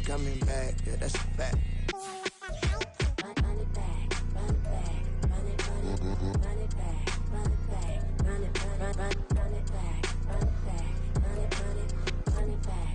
coming back, yeah, that's a fact. Run it back, run it back, run it back, run it back, run it back, run it back, run it back, run it back, run it back, run it back.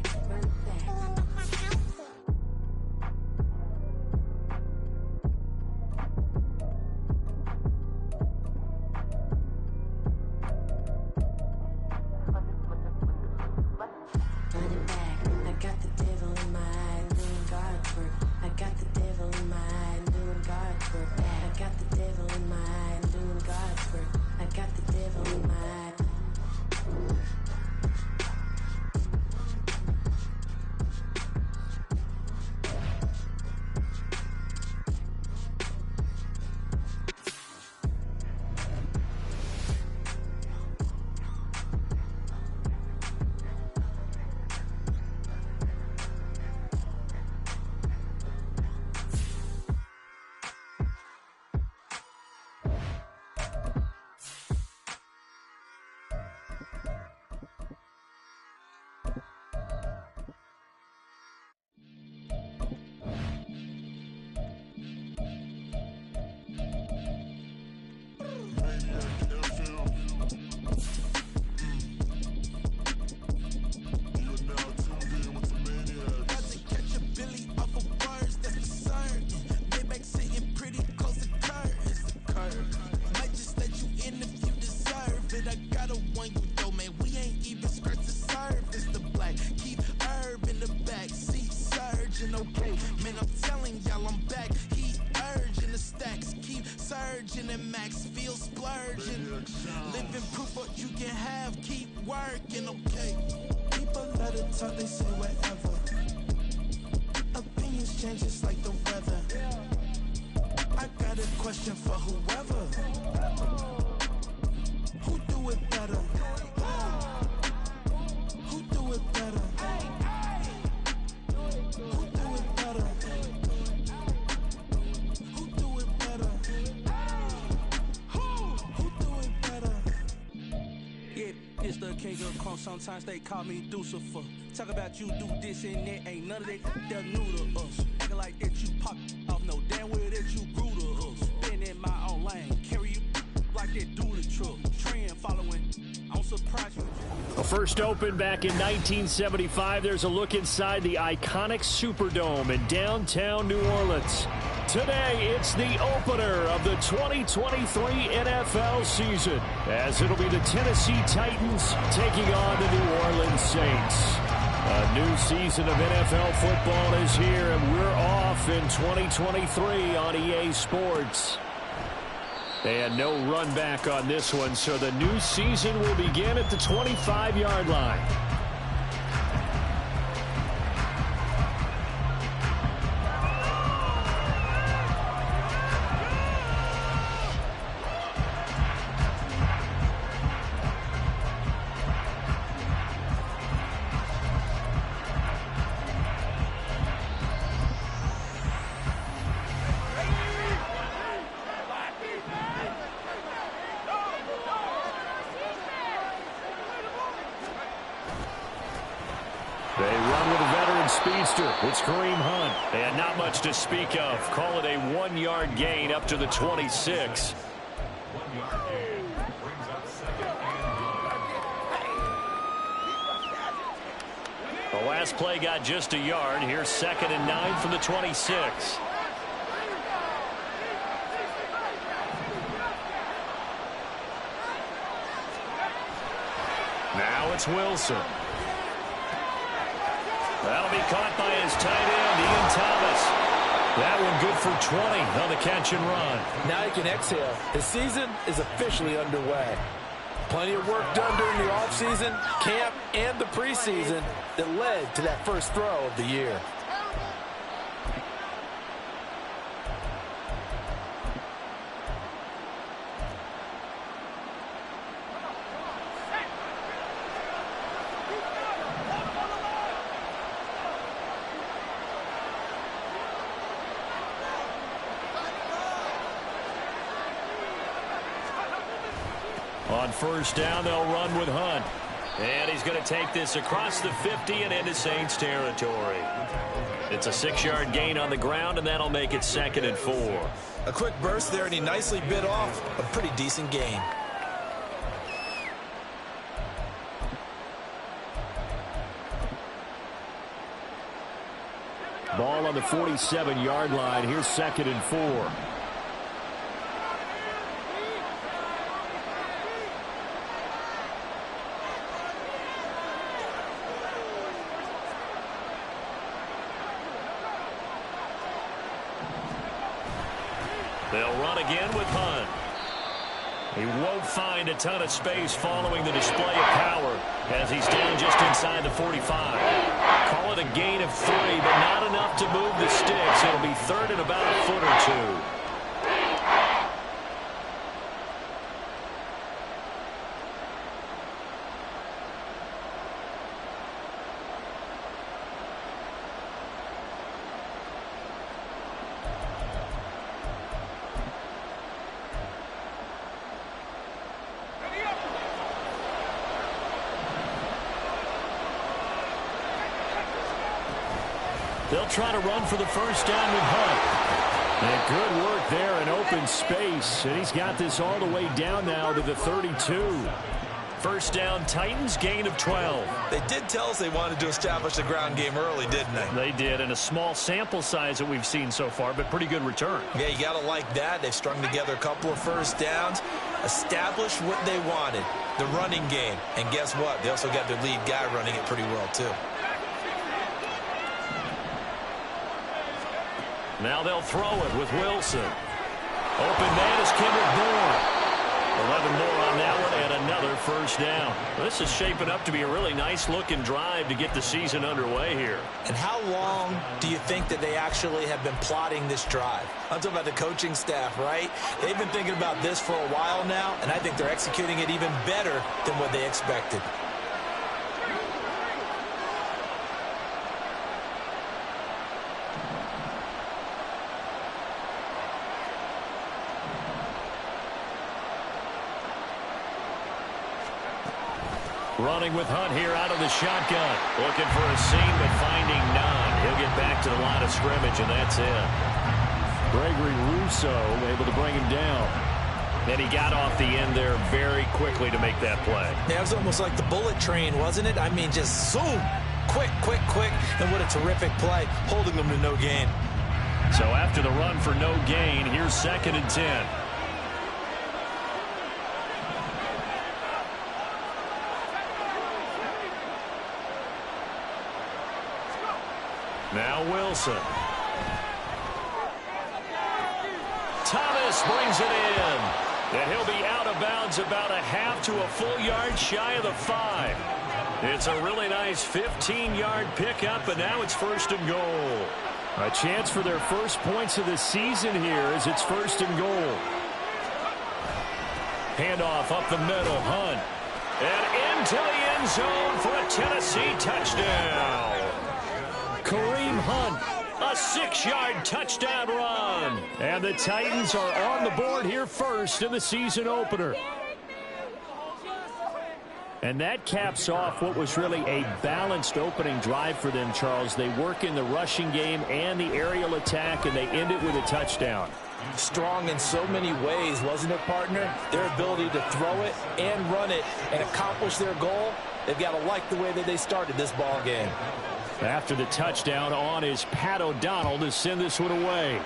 They say whatever. Opinions change just like the weather. I got a question for whoever. Who do it better? Who do it better? Who do it better? Who do it better? Who do it better? Yeah, it's the king of crunk. Sometimes they call me Lucifer. Talk about you do this and that, ain't none of that they're new to us. Acting like that you pop off, no damn well that you grew to us. Been in my own lane, carry you like that do the truck. Trend following, I'm surprised you. The first open back in 1975. There's a look inside the iconic Superdome in downtown New Orleans. Today, it's the opener of the 2023 NFL season, as it'll be the Tennessee Titans taking on the New Orleans Saints. A new season of NFL football is here, and we're off in 2023 on EA Sports. And no run back on this one, so the new season will begin at the 25-yard line. They run with a veteran speedster. It's Kareem Hunt. And not much to speak of. Call it a 1-yard gain up to the 26. The last play got just a yard. Here's 2nd and 9 from the 26. Now it's Wilson. That'll be caught by his tight end, Ian Thomas. That one good for 20 on the catch and run. Now he can exhale. The season is officially underway. Plenty of work done during the offseason, camp, and the preseason that led to that first throw of the year. On first down, they'll run with Hunt. And he's going to take this across the 50 and into Saints territory. It's a 6-yard gain on the ground, and that'll make it 2nd and 4. A quick burst there, and he nicely bit off a pretty decent gain. Ball on the 47-yard line. Here's 2nd and 4. They'll run again with Hunt. He won't find a ton of space following the display of power as he's down just inside the 45. Call it a gain of 3, but not enough to move the sticks. It'll be 3rd and about a foot or 2. They'll try to run for the first down with Hunt. And good work there in open space. And he's got this all the way down now to the 32. First down, Titans, gain of 12. They did tell us they wanted to establish the ground game early, didn't they? They did, and a small sample size that we've seen so far, but pretty good return. Yeah, you got to like that. They've strung together a couple of first downs, established what they wanted, the running game. And guess what? They also got their lead guy running it pretty well, too. Now they'll throw it with Wilson. Open man is Kendrick Bourne. 11 more on that one and another first down. This is shaping up to be a really nice-looking drive to get the season underway here. And how long do you think that they actually have been plotting this drive? I'm talking about the coaching staff, right? They've been thinking about this for a while now, and I think they're executing it even better than what they expected. Running with Hunt here out of the shotgun. Looking for a seam, but finding none. He'll get back to the line of scrimmage, and that's it. Gregory Rousseau able to bring him down. And he got off the end there very quickly to make that play. Yeah, it was almost like the bullet train, wasn't it? I mean, just zoom. Quick, quick, quick. And what a terrific play, holding them to no gain. So after the run for no gain, here's 2nd and 10. Now Wilson. Thomas brings it in. And he'll be out of bounds about a half to a full yard shy of the 5. It's a really nice 15-yard pickup, and now it's 1st and goal. A chance for their first points of the season here as it's 1st and goal. Handoff up the middle, Hunt. And into the end zone for a Tennessee touchdown. Kareem Hunt, a 6-yard touchdown run. And the Titans are on the board here first in the season opener. And that caps off what was really a balanced opening drive for them, Charles. They work in the rushing game and the aerial attack, and they end it with a touchdown. Strong in so many ways, wasn't it, partner? Their ability to throw it and run it and accomplish their goal, they've got to like the way that they started this ball game. After the touchdown on is Pat O'Donnell to send this one away.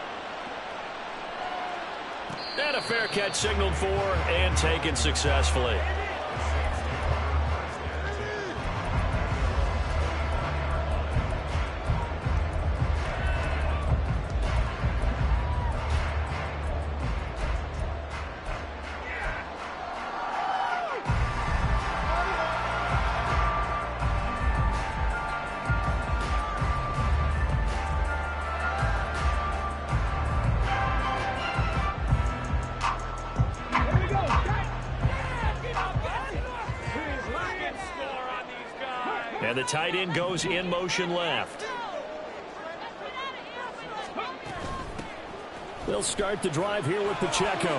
And a fair catch signaled for and taken successfully. And the tight end goes in motion left. They'll start the drive here with Pacheco.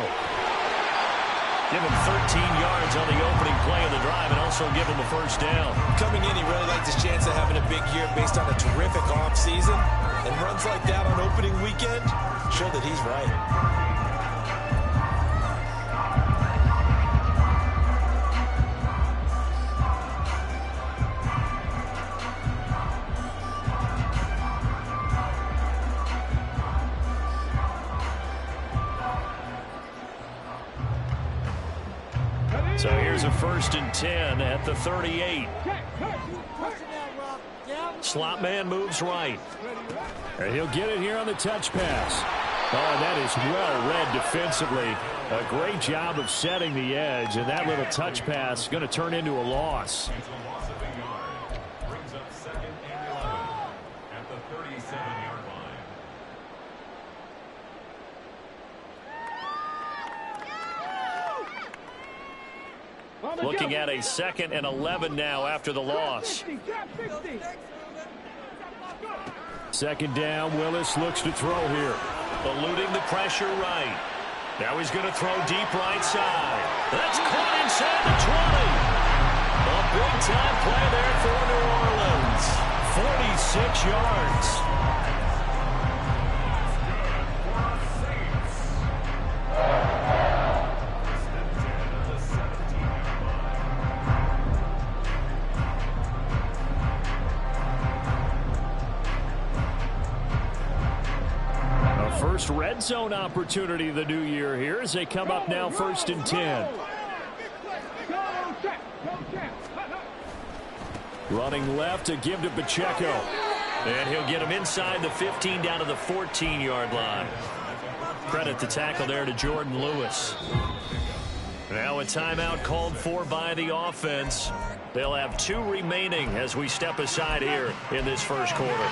Give him 13 yards on the opening play of the drive and also give him a first down. Coming in, he really liked his chance of having a big year based on a terrific offseason. And runs like that on opening weekend show that he's right. So here's a 1st and 10 at the 38. Slot man moves right. And he'll get it here on the touch pass. Oh, and that is well read defensively. A great job of setting the edge, and that little touch pass is going to turn into a loss. Looking at a 2nd and 11 now after the loss. 2nd down, Willis looks to throw here. Eluding the pressure right. Now he's going to throw deep right side. That's caught inside the 20. A big-time play there for New Orleans. 46 yards. First red zone opportunity of the new year here as they come up now 1st and 10. Running left to give to Pacheco. And he'll get him inside the 15 down to the 14-yard line. Credit the tackle there to Jordan Lewis. Now a timeout called for by the offense. They'll have 2 remaining as we step aside here in this first quarter.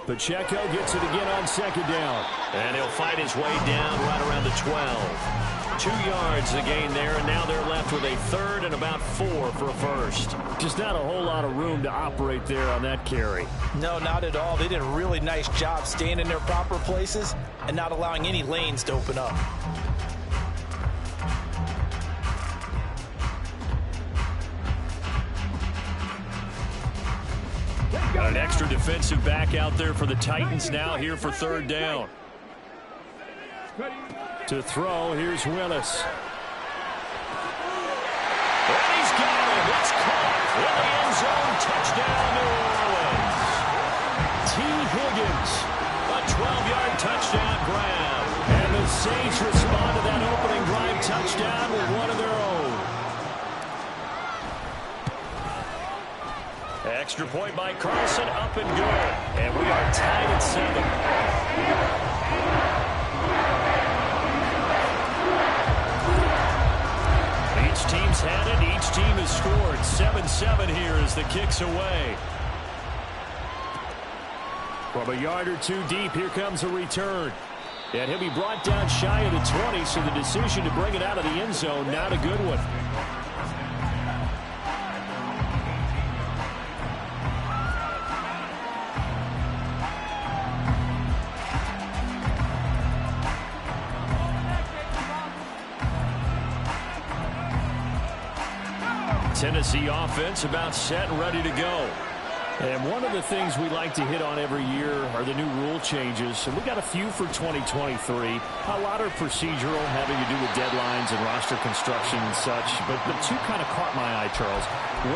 Pacheco gets it again on 2nd down. And he'll fight his way down right around the 12. 2 yards the gain there, and now they're left with a 3rd and about 4 for a first. Just not a whole lot of room to operate there on that carry. No, not at all. They did a really nice job staying in their proper places and not allowing any lanes to open up. Got an extra defensive back out there for the Titans now here for 3rd down. To throw, here's Willis. And he's got him. It's caught in the end zone. Touchdown, New Orleans. T. Higgins, a 12-yard touchdown grab. And the Saints respond to that opening drive touchdown with one of their own. Extra point by Carlson, up and good. And we are tied at 7. Each team's had it. Each team has scored. 7-7 here as the kick's away. From a yard or 2 deep, here comes a return. And he'll be brought down shy of the 20, so the decision to bring it out of the end zone, not a good one. Tennessee offense about set and ready to go. And one of the things we like to hit on every year are the new rule changes. And we got a few for 2023. A lot are procedural, having to do with deadlines and roster construction and such. But the 2 kind of caught my eye, Charles.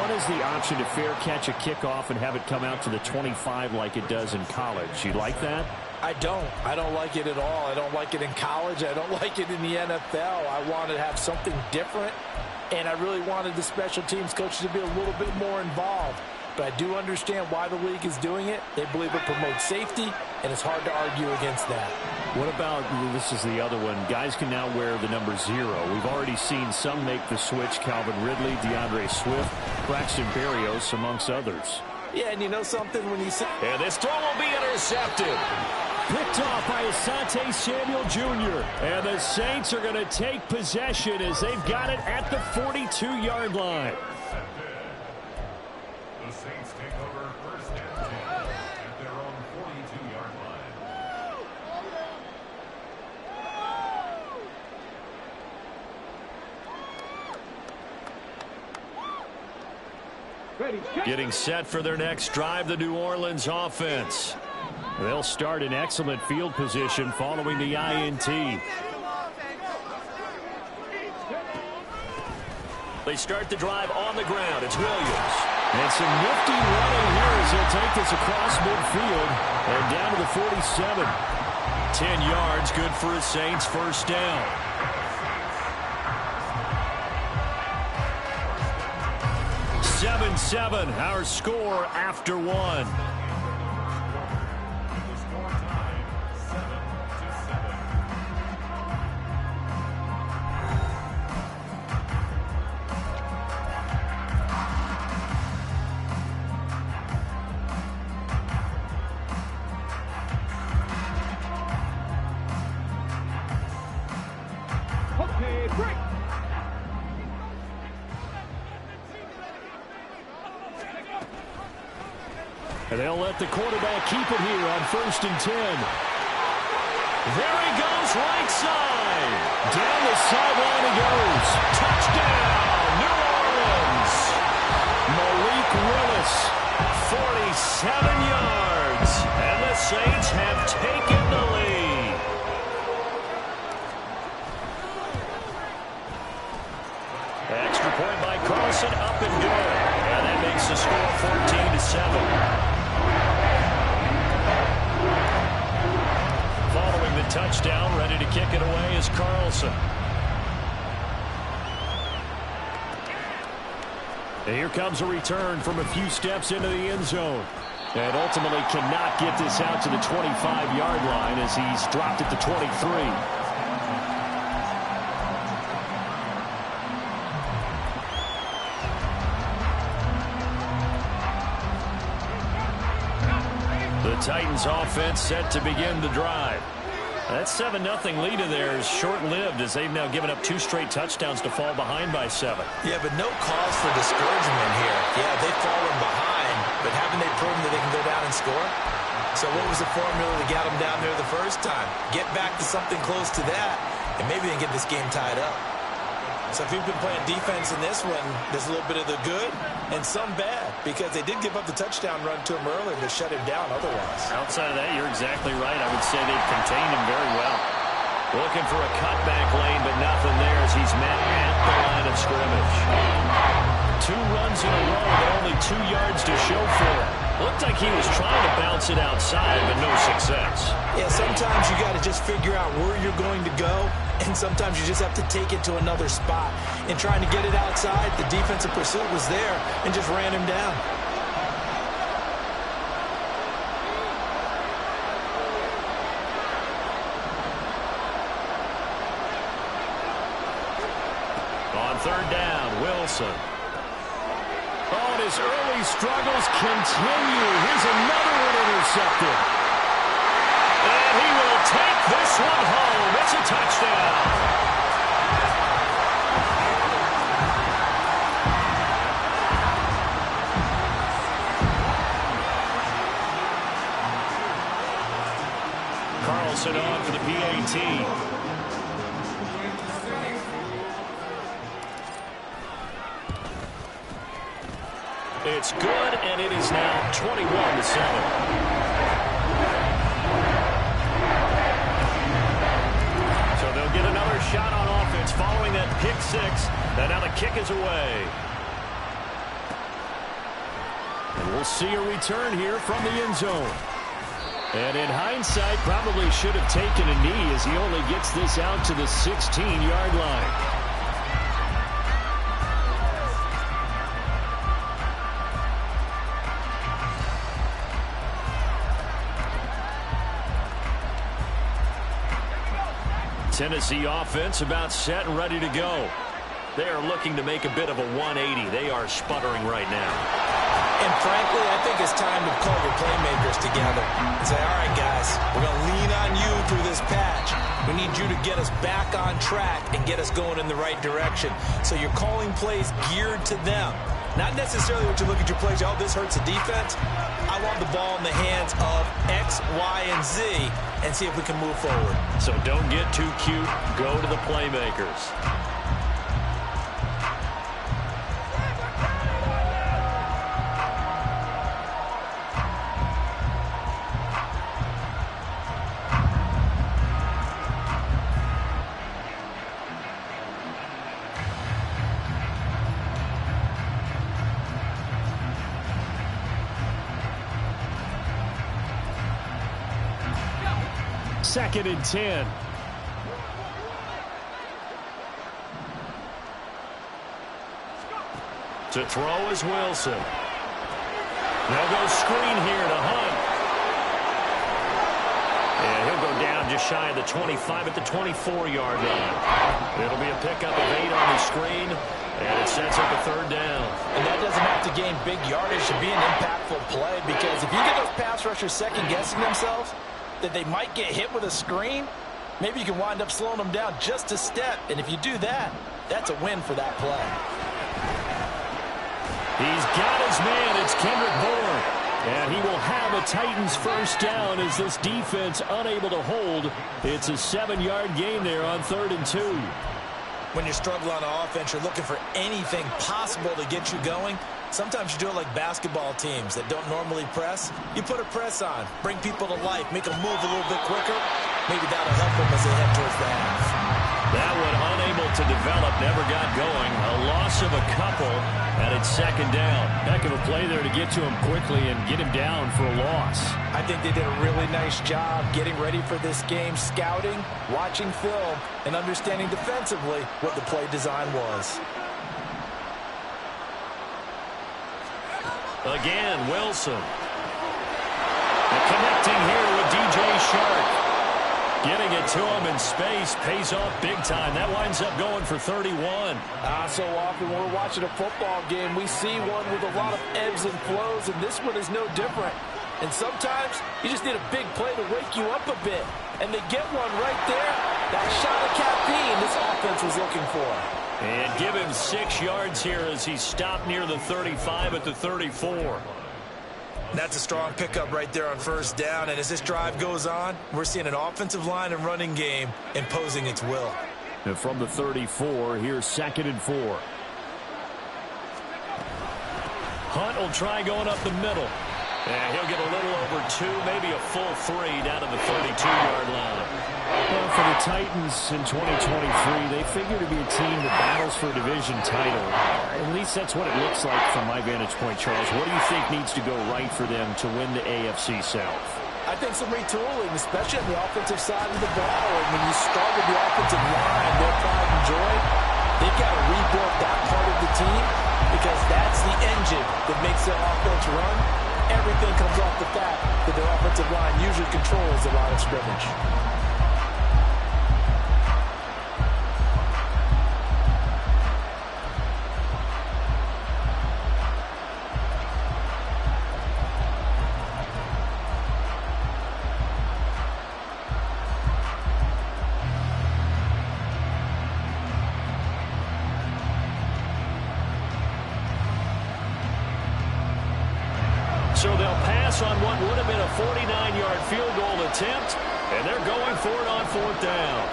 One is the option to fair catch a kickoff and have it come out to the 25 like it does in college. You like that? I don't like it at all. I don't like it in college. I don't like it in the NFL. I want to have something different. And I really wanted the special teams coaches to be a little bit more involved. But I do understand why the league is doing it. They believe it promotes safety, and it's hard to argue against that. What about, this is the other one, guys can now wear the number 0. We've already seen some make the switch. Calvin Ridley, DeAndre Swift, Braxton Berrios, amongst others. Yeah, and you know something when you say... And this throw will be intercepted. Picked off by Asante Samuel Jr. And the Saints are going to take possession as they've got it at the 42-yard line. Saints take over first and 10 at their own 42-yard line. Getting set for their next drive, the New Orleans offense. They'll start in excellent field position following the INT. They start the drive on the ground. It's Williams. And some nifty running here as he'll take this across midfield and down to the 47. 10 yards, good for his Saints first down. Seven, our score after one. The score tied 7-7. And they'll let the quarterback keep it here on 1st and 10. There he goes, right side. Down the sideline he goes. Touchdown, New Orleans. Malik Willis, 47 yards. And the Saints have taken the lead. Extra point by Carlson, up and good. And that makes the score 14-7. Following the touchdown, ready to kick it away is Carlson. And here comes a return from a few steps into the end zone. And ultimately cannot get this out to the 25-yard line as he's dropped at the 23. The Titans offense set to begin the drive. That 7-0 lead of theirs short-lived as they've now given up 2 straight touchdowns to fall behind by 7. Yeah, but no cause for discouragement here. Yeah, they've fallen behind, but haven't they proven that they can go down and score? So what was the formula that got them down there the first time? Get back to something close to that, and maybe they can get this game tied up. So if you've been playing defense in this one, there's a little bit of the good and some bad, because they did give up the touchdown run to him earlier to shut him down otherwise. Outside of that, you're exactly right. I would say they've contained him very well. Looking for a cutback lane, but nothing there as he's met at the line of scrimmage. 2 runs in a row, but only 2 yards to show for it. Looked like he was trying to bounce it outside, but no success. Yeah, sometimes you got to just figure out where you're going to go, and sometimes you just have to take it to another spot. In trying to get it outside, the defensive pursuit was there and just ran him down. On 3rd down, Wilson. Oh, and his early struggles continue. Here's another one intercepted. And he will take this one home. It's a touchdown. Carlson on for the PAT. It's good, and it is now 21-7. So they'll get another shot on offense following that pick 6, and now the kick is away. And we'll see a return here from the end zone. And in hindsight, probably should have taken a knee as he only gets this out to the 16-yard line. Tennessee offense about set and ready to go. They are looking to make a bit of a 180. They are sputtering right now. And frankly, I think it's time to call your playmakers together and say, all right, guys, we're going to lean on you through this patch. We need you to get us back on track and get us going in the right direction. So you're calling plays geared to them. Not necessarily what you look at your plays, oh, this hurts the defense. I want the ball in the hands of X, Y, and Z and see if we can move forward. So don't get too cute. Go to the playmakers. Second and 10. To throw is Wilson. They'll go screen here to Hunt. And he'll go down just shy of the 25 at the 24-yard line. It'll be a pickup of 8 on the screen, and it sets up a third down. And that doesn't have to gain big yardage to be an impactful play, because if you get those pass rushers second-guessing themselves, that they might get hit with a screen, maybe you can wind up slowing them down just a step. And if you do that, that's a win for that play. He's got his man. It's Kendrick Bourne. And he will have a Titans first down as this defense unable to hold. It's a 7-yard gain there on 3rd and 2. When you're struggling on offense, you're looking for anything possible to get you going. Sometimes you do it like basketball teams that don't normally press. You put a press on, bring people to life, make them move a little bit quicker. Maybe that'll help them as they head towards the half. That one unable to develop, never got going. A loss of a couple, and it's 2nd down. Heck of a play there to get to him quickly and get him down for a loss. I think they did a really nice job getting ready for this game, scouting, watching film, and understanding defensively what the play design was. Again, Wilson. And connecting here with DJ Shark. Getting it to him in space pays off big time. That winds up going for 31. So often when we're watching a football game, we see one with a lot of ebbs and flows, and this one is no different. And sometimes you just need a big play to wake you up a bit. And they get one right there. That shot of caffeine this offense was looking for. And give him 6 yards here as he stopped near the 35 at the 34. That's a strong pickup right there on 1st down. And as this drive goes on, we're seeing an offensive line and running game imposing its will. And from the 34, here's 2nd and 4. Hunt will try going up the middle. And he'll get a little over 2, maybe a full 3 down to the 32-yard line. Well, for the Titans in 2023, they figure to be a team that battles for a division title. At least that's what it looks like from my vantage point, Charles. What do you think needs to go right for them to win the AFC South? I think some retooling, especially on the offensive side of the ball. And when you start with the offensive line, their pride and joy, they've got to rebuild that part of the team, because that's the engine that makes their offense run. Everything comes off the fact that their offensive line usually controls the line of scrimmage. So they'll pass on what would have been a 49-yard field goal attempt, and they're going for it on 4th down.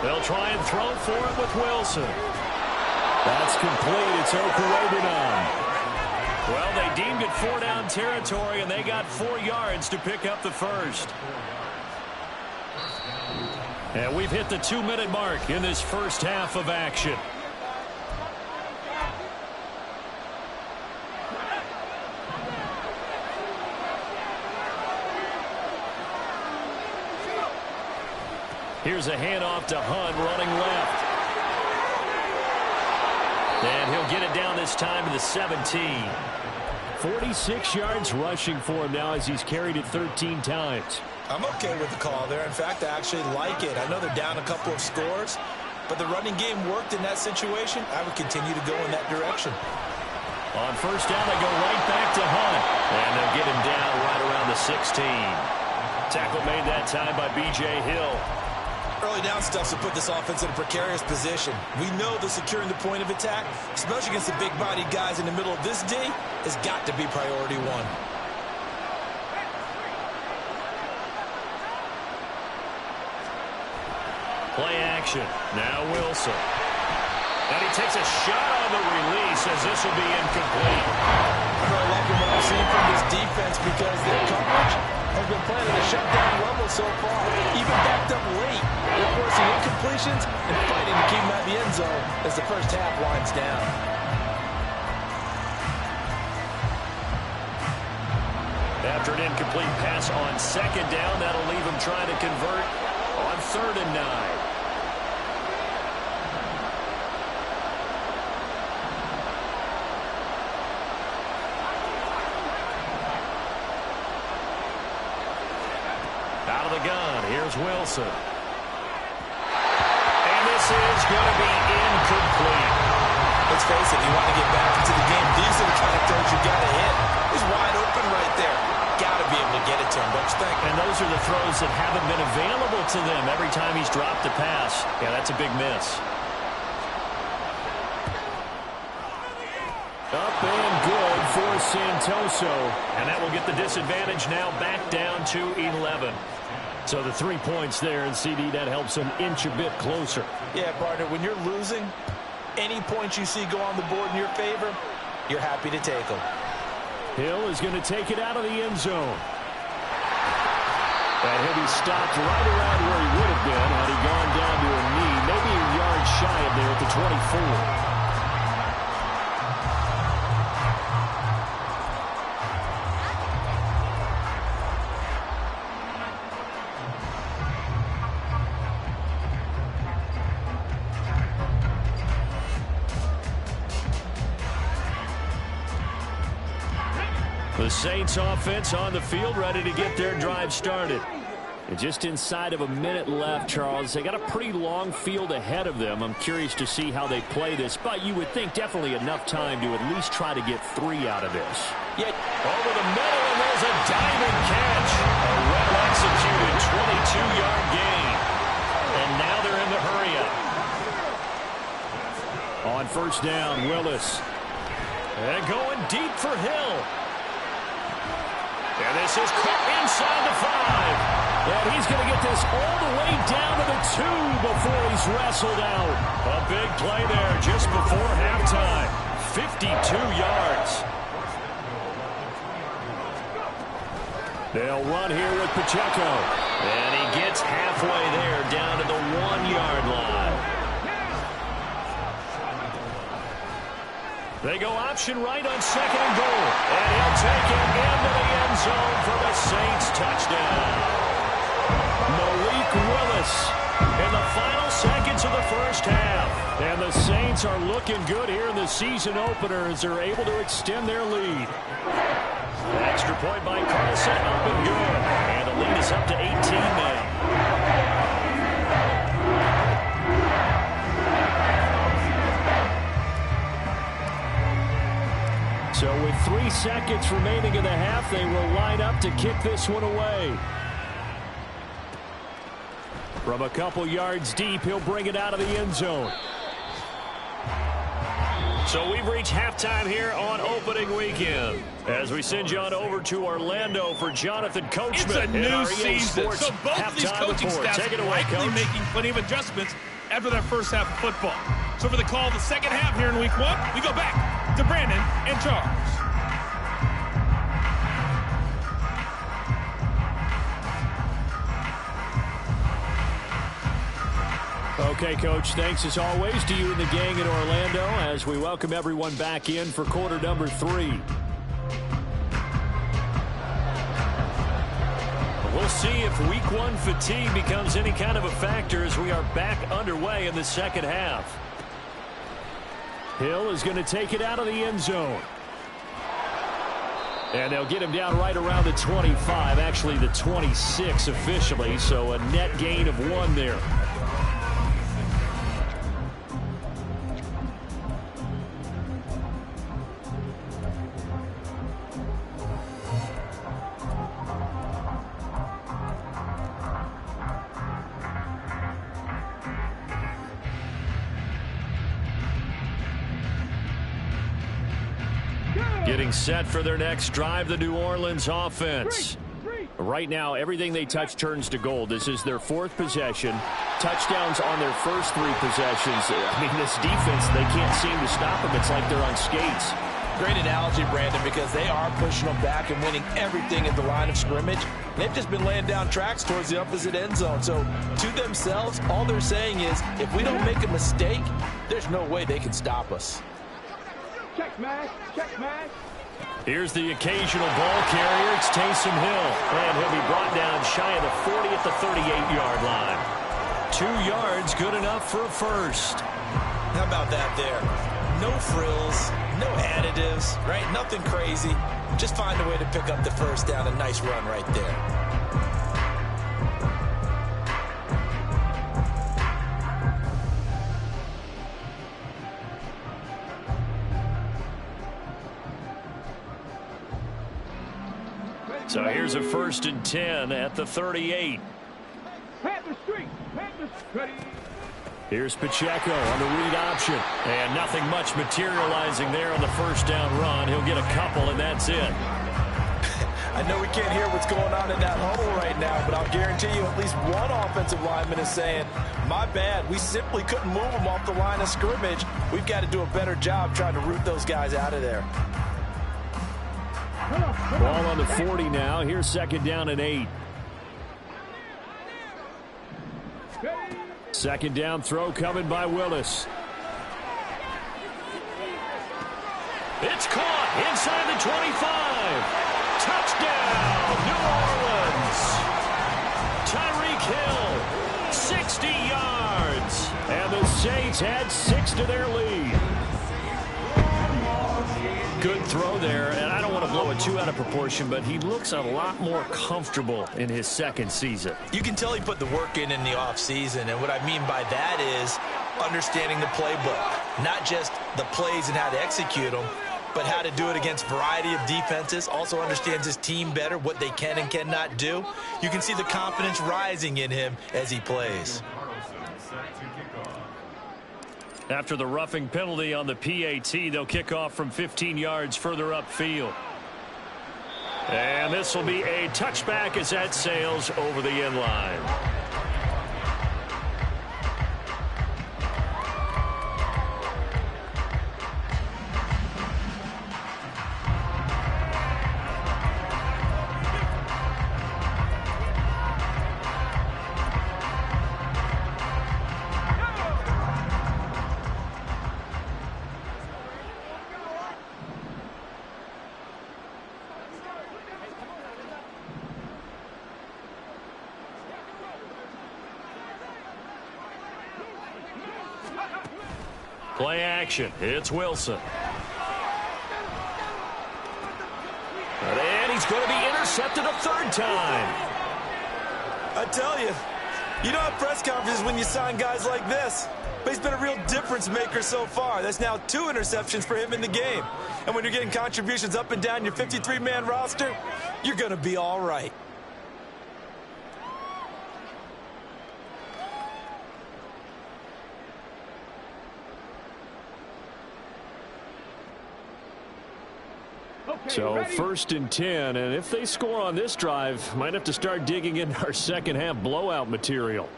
They'll try and throw for it with Wilson. That's complete. It's Okurobunan. Well, they deemed it 4-down territory, and they got 4 yards to pick up the first. And we've hit the 2-minute mark in this first half of action. Here's a handoff to Hunt running left. And he'll get it down this time to the 17. 46 yards rushing for him now as he's carried it 13 times. I'm okay with the call there. In fact, I actually like it. I know they're down a couple of scores, but the running game worked in that situation. I would continue to go in that direction. On 1st down, they go right back to Hunt. And they'll get him down right around the 16. Tackle made that time by B.J. Hill. Early down stuff to put this offense in a precarious position. We know that securing the point of attack, especially against the big-bodied guys in the middle of this D, has got to be priority one. Play action. Now Wilson. And he takes a shot on the release as this will be incomplete. I'm really liking what I've seen from this defense because their coverage has been playing at a shutdown level so far, even backed up late. They're forcing incompletions and fighting to keep them out of the end zone as the first half winds down. After an incomplete pass on second down, that'll leave him trying to convert on 3rd and 9. Out of the gun, here's Wilson. And this is going to be incomplete. Let's face it, if you want to get back into the game, these are the kind of throws you got to hit. He's wide open right there. Got to be able to get it to him, don't you think? And those are the throws that haven't been available to them every time he's dropped a pass. Yeah, that's a big miss. Up and good for Santoso. And that will get the disadvantage now back down to 11. So the 3 points there, and CD, that helps them inch a bit closer. Yeah, partner, when you're losing, any points you see go on the board in your favor, you're happy to take them. Hill is going to take it out of the end zone. And he'll be stopped right around where he would have been had he gone down to a knee, maybe a yard shy of there at the 24. The Saints offense on the field, ready to get their drive started. And just inside of a minute left, Charles. They got a pretty long field ahead of them. I'm curious to see how they play this, but you would think definitely enough time to at least try to get 3 out of this. Yeah. Over the middle, and there's a diving catch. A well-executed 22-yard gain. And now they're in the hurry-up. On 1st down, Willis. And going deep for Hill. And this is quick inside the 5. And he's going to get this all the way down to the 2 before he's wrestled out. A big play there just before halftime. 52 yards. They'll run here with Pacheco. And he gets halfway there down to the 1-yard line. They go option right on 2nd and goal. And he'll take it into the end zone for the Saints touchdown. Malik Willis in the final seconds of the first half. And the Saints are looking good here in the season opener as they're able to extend their lead. Extra point by Carlson, up and good. And the lead is up to 18 now. So with 3 seconds remaining in the half, they will line up to kick this one away. From a couple yards deep, he'll bring it out of the end zone. So we've reached halftime here on opening weekend. As we send you on over to Orlando for Jonathan Coachman. It's a new season, so both these coaching staffs Take it are away, likely Coach. making plenty of adjustments after their first half of football. So for the call of the second half here in week 1, we go back to Brandon and Charles. Okay, Coach, thanks as always to you and the gang in Orlando as we welcome everyone back in for quarter number 3. We'll see if week 1 fatigue becomes any kind of a factor as we are back underway in the second half. Hill is going to take it out of the end zone. And they'll get him down right around the 25, actually the 26 officially, so a net gain of 1 there. Getting set for their next drive, the New Orleans offense. Right now, everything they touch turns to gold. This is their 4th possession. Touchdowns on their first 3 possessions. I mean, this defense, they can't seem to stop them. It's like they're on skates. Great analogy, Brandon, because they are pushing them back and winning everything at the line of scrimmage. They've just been laying down tracks towards the opposite end zone. So to themselves, all they're saying is, if we don't make a mistake, there's no way they can stop us. Check, man. Check, man. Here's the occasional ball carrier. It's Taysom Hill. And he'll be brought down shy of the 40 at the 38-yard line. 2 yards, good enough for a first. How about that there? No frills, no additives, right? Nothing crazy. Just find a way to pick up the first down. A nice run right there. So here's a 1st and 10 at the 38. Here's Pacheco on the read option. And nothing much materializing there on the first down run. He'll get a couple, and that's it. I know we can't hear what's going on in that huddle right now, but I'll guarantee you at least one offensive lineman is saying, my bad, we simply couldn't move them off the line of scrimmage. We've got to do a better job trying to root those guys out of there. Ball on the 40 now. Here's 2nd down and 8. 2nd down throw coming by Willis. It's caught inside the 25. Touchdown, New Orleans. Tyreek Hill, 60 yards. And the Saints add 6 to their lead. Good throw there, and I don't want to blow it too out of proportion, but he looks a lot more comfortable in his 2nd season. You can tell he put the work in the offseason, and what I mean by that is understanding the playbook. Not just the plays and how to execute them, but how to do it against a variety of defenses. Also understands his team better, what they can and cannot do. You can see the confidence rising in him as he plays. After the roughing penalty on the PAT, they'll kick off from 15 yards further upfield. And this will be a touchback as that sails over the end line. Play action. It's Wilson. And he's going to be intercepted a 3rd time. I tell you, you don't have press conferences when you sign guys like this. But he's been a real difference maker so far. That's now 2 interceptions for him in the game. And when you're getting contributions up and down your 53-man roster, you're going to be all right. So 1st and 10, and if they score on this drive, might have to start digging into our 2nd half blowout material.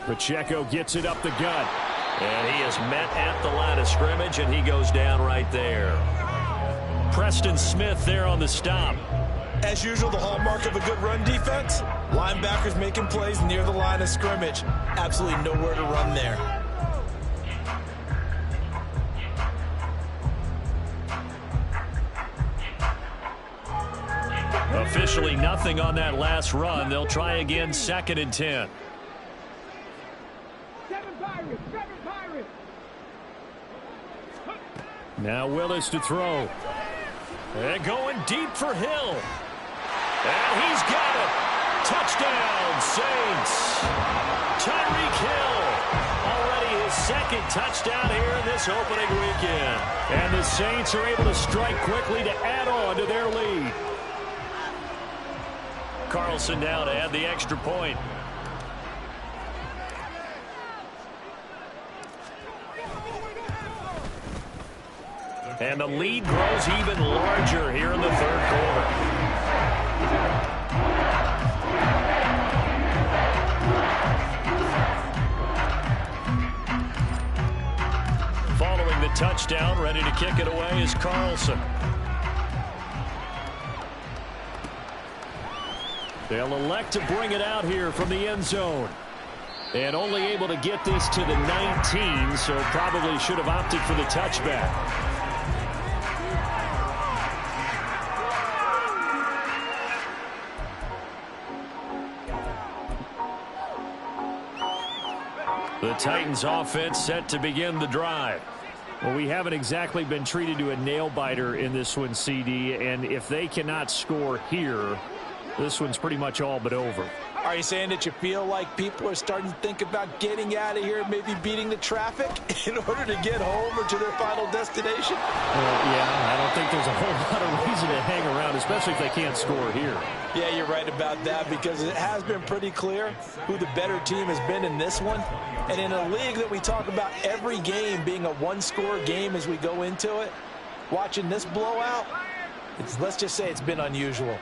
Pacheco gets it up the gut, and he is met at the line of scrimmage, and he goes down right there. Preston Smith there on the stop. As usual, the hallmark of a good run defense, linebackers making plays near the line of scrimmage. Absolutely nowhere to run there. Officially nothing on that last run. They'll try again 2nd and 10. Now Willis to throw. And going deep for Hill. And he's got it. Touchdown, Saints. Tyreek Hill. Already his 2nd touchdown here in this opening weekend. And the Saints are able to strike quickly to add on to their lead. Carlson now to add the extra point. And the lead grows even larger here in the third quarter. Following the touchdown, ready to kick it away is Carlson. They'll elect to bring it out here from the end zone. And only able to get this to the 19, so probably should have opted for the touchback. The Titans offense set to begin the drive. Well, we haven't exactly been treated to a nail-biter in this one, CD, and if they cannot score here, this one's pretty much all but over. Are you saying that you feel like people are starting to think about getting out of here, maybe beating the traffic in order to get home or to their final destination? Yeah, I don't think there's a whole lot of reason to hang around, especially if they can't score here. Yeah, you're right about that, because it has been pretty clear who the better team has been in this one. And in a league that we talk about every game being a one-score game as we go into it, watching this blowout, let's just say it's been unusual.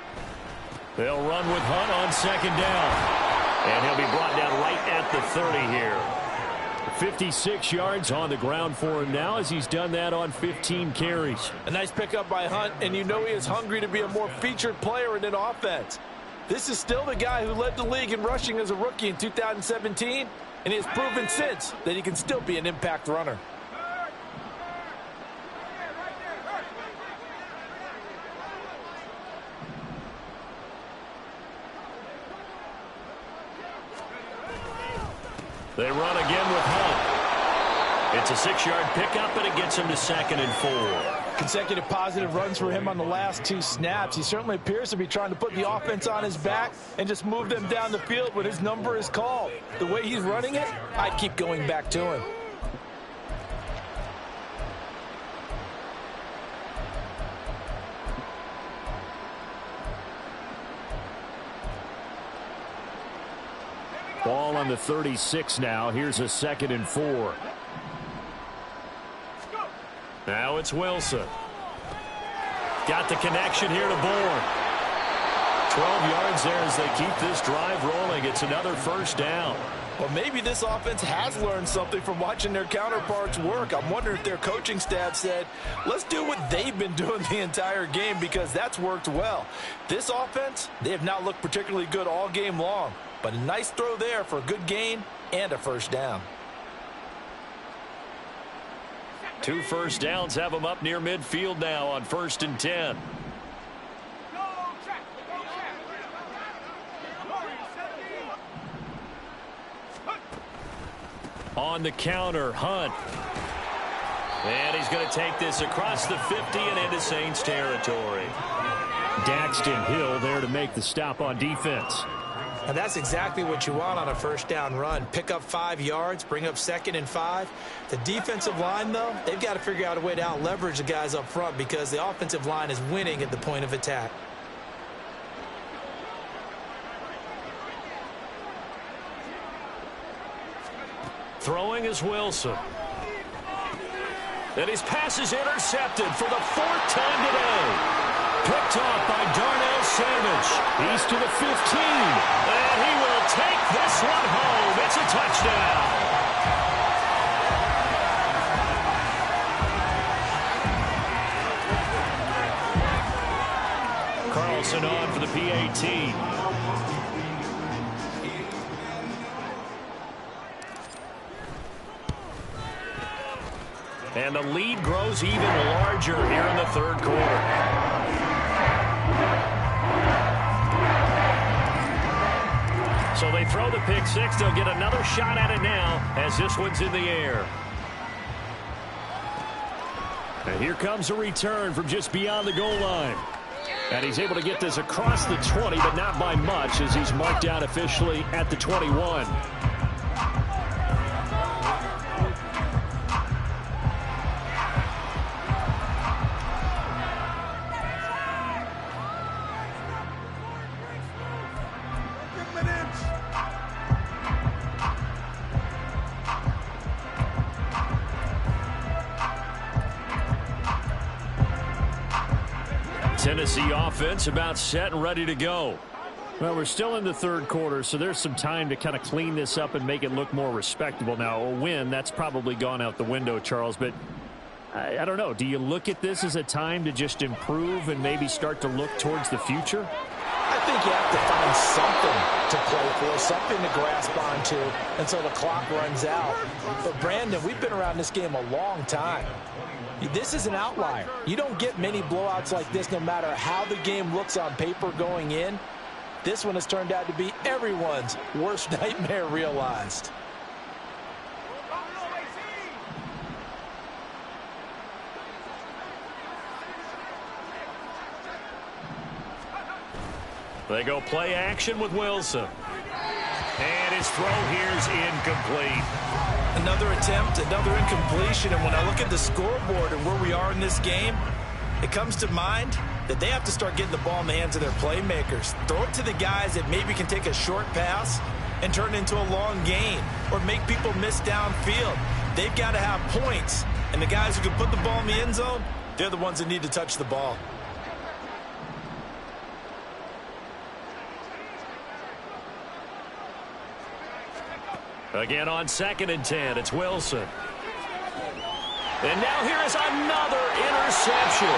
They'll run with Hunt on second down. And he'll be brought down right at the 30 here. 56 yards on the ground for him now as he's done that on 15 carries. A nice pickup by Hunt, and you know he is hungry to be a more featured player in an offense. This is still the guy who led the league in rushing as a rookie in 2017, and he has proven since that he can still be an impact runner. They run again with Hunt. It's a 6-yard pickup, and it gets him to 2nd and 4. Consecutive positive runs for him on the last 2 snaps. He certainly appears to be trying to put the offense on his back and just move them down the field when his number is called. The way he's running it, I'd keep going back to him. Ball on the 36 now. Here's a 2nd and 4. Now it's Wilson. Got the connection here to Bourne. 12 yards there as they keep this drive rolling. It's another first down. Well, maybe this offense has learned something from watching their counterparts work. I'm wondering if their coaching staff said, let's do what they've been doing the entire game, because that's worked well. This offense, they have not looked particularly good all game long. But a nice throw there for a good gain and a first down. 2 first downs have them up near midfield now on 1st and 10. On the counter, Hunt. And he's going to take this across the 50 and into Saints territory. Daxton Hill there to make the stop on defense. And that's exactly what you want on a first down run. Pick up 5 yards, bring up 2nd and 5. The defensive line, though, they've got to figure out a way to out-leverage the guys up front, because the offensive line is winning at the point of attack. Throwing is Wilson. And his pass is intercepted for the 4th time today. Picked off by Darnell Savage. He's to the 15. And he will take this one home. It's a touchdown. Carlson on for the PAT. And the lead grows even larger here in the 3rd quarter. So they throw the pick 6. They'll get another shot at it now as this one's in the air. And here comes a return from just beyond the goal line. And he's able to get this across the 20, but not by much, as he's marked out officially at the 21. Tennessee offense about set and ready to go. Well, we're still in the third quarter, so there's some time to kind of clean this up and make it look more respectable. Now, a win, that's probably gone out the window, Charles, but I don't know. Do you look at this as a time to just improve and maybe start to look towards the future? I think you have to find something to play for, something to grasp onto until the clock runs out. But, Brandon, we've been around this game a long time. This is an outlier. You don't get many blowouts like this no matter how the game looks on paper going in. This one has turned out to be everyone's worst nightmare realized. They go play action with Wilson. And his throw here's incomplete. Another attempt, another incompletion, and when I look at the scoreboard and where we are in this game, it comes to mind that they have to start getting the ball in the hands of their playmakers. Throw it to the guys that maybe can take a short pass and turn it into a long gain or make people miss downfield. They've got to have points, and the guys who can put the ball in the end zone, they're the ones that need to touch the ball. Again on 2nd and 10, it's Wilson. And now here is another interception.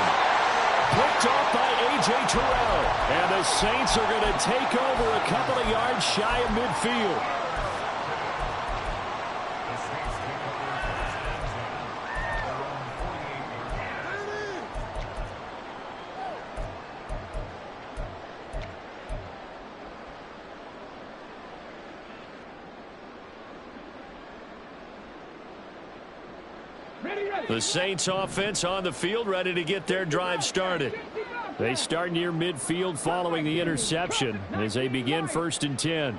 Picked off by A.J. Terrell. And the Saints are going to take over a couple of yards shy of midfield. The Saints offense on the field, ready to get their drive started. They start near midfield following the interception as they begin 1st and 10.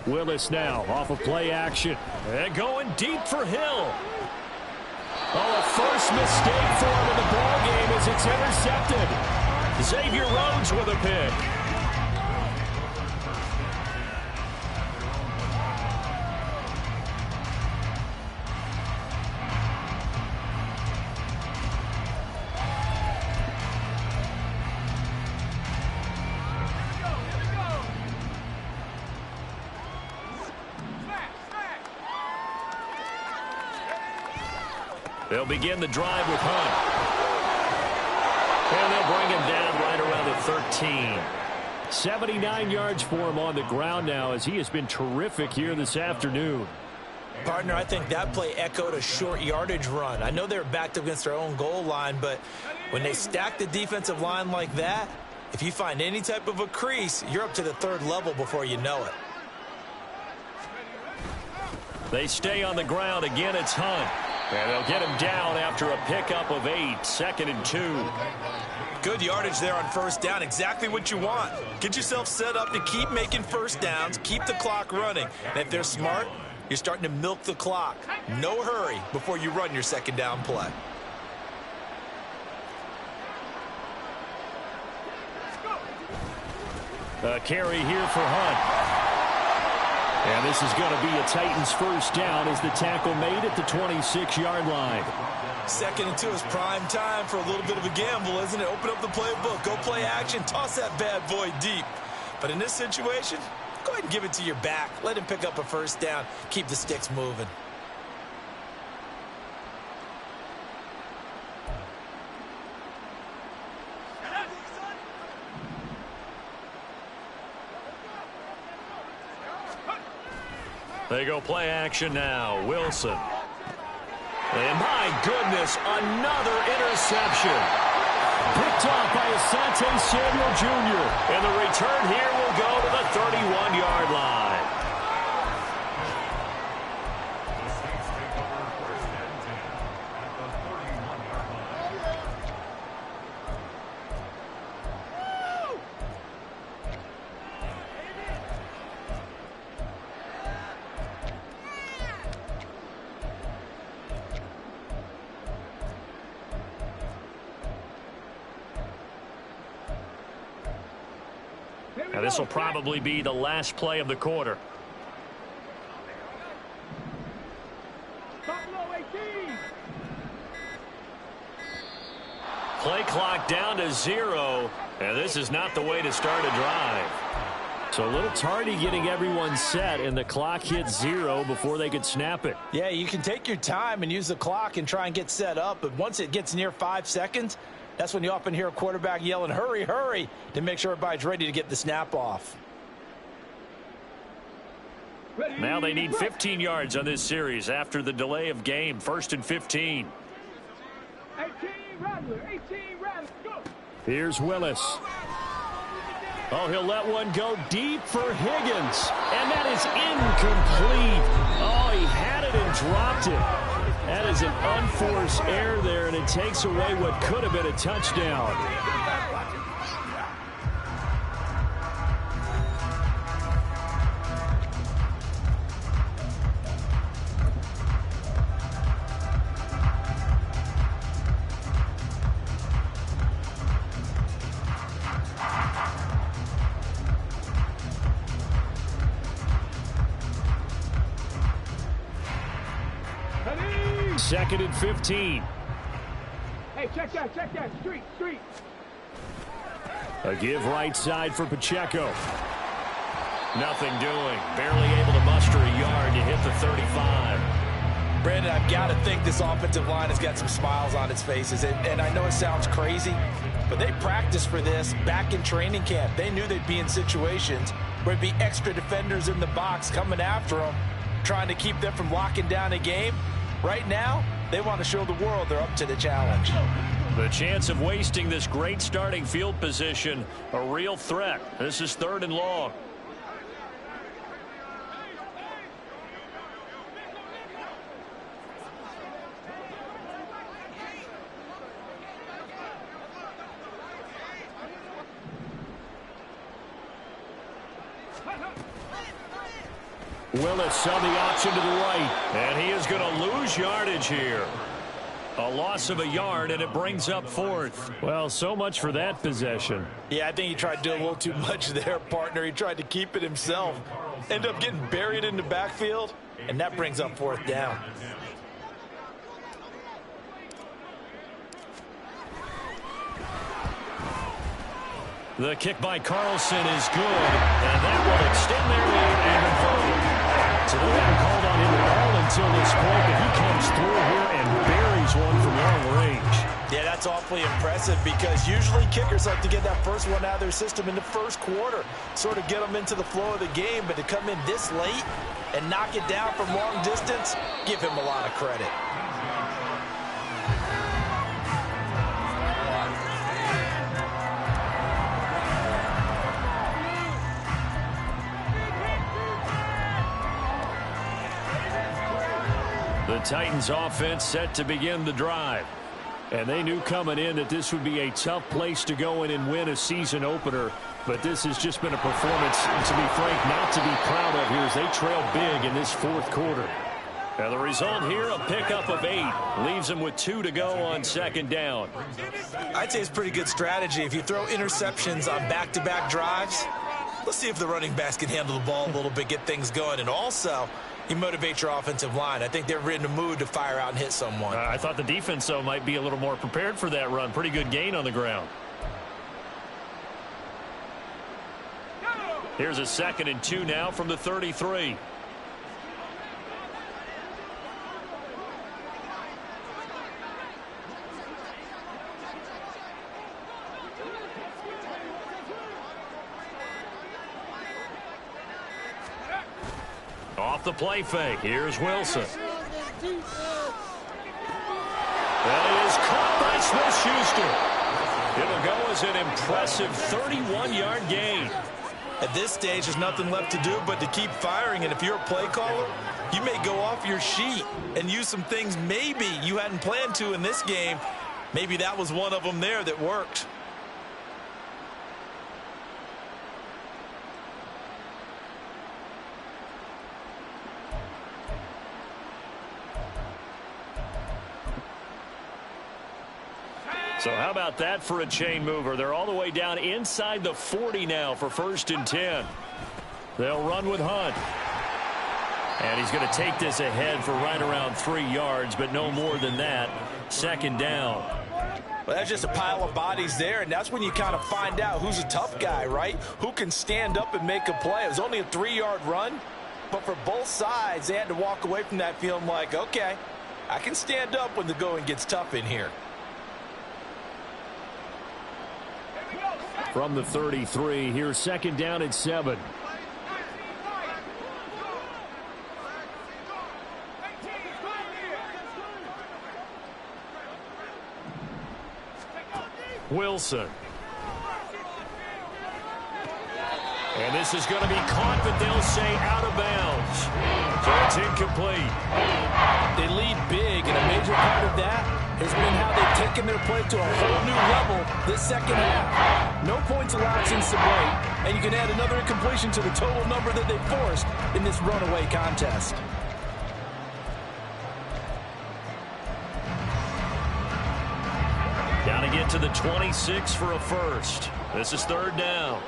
Willis now off of play action. And going deep for Hill. Oh, a first mistake for him in the ball game as it's intercepted. Xavier Rhodes with a pick. They'll begin the drive with Hunt. And they'll bring him down right around the 13. 79 yards for him on the ground now as he has been terrific here this afternoon. Partner, I think that play echoed a short yardage run. I know they're backed up against their own goal line, but when they stack the defensive line like that, if you find any type of a crease, you're up to the 3rd level before you know it. They stay on the ground. Again, it's Hunt. And they'll get him down after a pickup of 8, 2nd and 2. Good yardage there on 1st down. Exactly what you want. Get yourself set up to keep making 1st downs, keep the clock running. And if they're smart, you're starting to milk the clock. No hurry before you run your 2nd down play. A carry here for Hunt. And this is going to be a Titans 1st down as the tackle made at the 26-yard line. 2nd and 2 is prime time for a little bit of a gamble, isn't it? Open up the playbook, go play action, toss that bad boy deep. But in this situation, go ahead and give it to your back. Let him pick up a 1st down. Keep the sticks moving. They go play action now. Wilson. And my goodness, another interception. Picked off by Asante Samuel Jr. And the return here will go to the 31-yard line. Now this will probably be the last play of the quarter. Play clock down to 0, and this is not the way to start a drive. So a little tardy getting everyone set, and the clock hits 0 before they could snap it. Yeah, you can take your time and use the clock and try and get set up, but once it gets near 5 seconds, that's when you often hear a quarterback yelling, hurry, hurry, to make sure everybody's ready to get the snap off. Now they need 15 yards on this series after the delay of game. 1st and 15. 18 Rattler, go. Here's Willis. Oh, he'll let one go deep for Higgins. And that is incomplete. Oh, he had it and dropped it. That is an unforced error there, and it takes away what could have been a touchdown. Second and 15. Hey, check that. Street. A give right side for Pacheco. Nothing doing. Barely able to muster a yard to hit the 35. Brandon, I've got to think this offensive line has got some smiles on its faces. And I know it sounds crazy, but they practiced for this back in training camp. They knew they'd be in situations where it'd be extra defenders in the box coming after them, trying to keep them from locking down a game. Right now, they want to show the world they're up to the challenge. The chance of wasting this great starting field position, a real threat. This is 3rd and long. Willis on the option to the right, and he is going to lose yardage here. A loss of a yard, and it brings up 4th. Well, so much for that possession. Yeah, I think he tried to do a little too much there, partner. He tried to keep it himself. Ended up getting buried in the backfield, and that brings up 4th down. The kick by Carlson is good, and that will extend their lead even further. So they haven't called on him at all until this point, but he comes through here and buries one from long range. Yeah, that's awfully impressive because usually kickers like to get that first one out of their system in the first quarter, sort of get them into the flow of the game, but to come in this late and knock it down from long distance, give him a lot of credit. The Titans offense set to begin the drive. And they knew coming in that this would be a tough place to go in and win a season opener. But this has just been a performance, to be frank, not to be proud of here as they trail big in this 4th quarter. Now the result here, a pickup of 8. Leaves them with 2 to go on 2nd down. I'd say it's pretty good strategy. If you throw interceptions on back-to-back drives, let's see if the running backs can handle the ball a little bit, get things going. And also, you motivate your offensive line. I think they're in the mood to fire out and hit someone. I thought the defense, though, might be a little more prepared for that run. Pretty good gain on the ground. Here's a 2nd and 2 now from the 33. Off the play fake. Here's Wilson. That is caught by Smith-Schuster. It'll go as an impressive 31-yard gain. At this stage, there's nothing left to do but to keep firing. And if you're a play caller, you may go off your sheet and use some things maybe you hadn't planned to in this game. Maybe that was one of them there that worked. So how about that for a chain mover? They're all the way down inside the 40 now for 1st and 10. They'll run with Hunt. And he's going to take this ahead for right around 3 yards, but no more than that. 2nd down. Well, that's just a pile of bodies there, and that's when you kind of find out who's a tough guy, right? Who can stand up and make a play. It was only a 3-yard run, but for both sides, they had to walk away from that feeling like, okay, I can stand up when the going gets tough in here. From the 33, here's 2nd down and 7. Wilson. And this is going to be caught, but they'll say out of bounds. So it's incomplete. They lead big, and a major part of that has been how they've taken their play to a whole new level this second half. No points allowed since the break, and you can add another incompletion to the total number that they forced in this runaway contest. Got to get to the 26 for a first. This is 3rd down.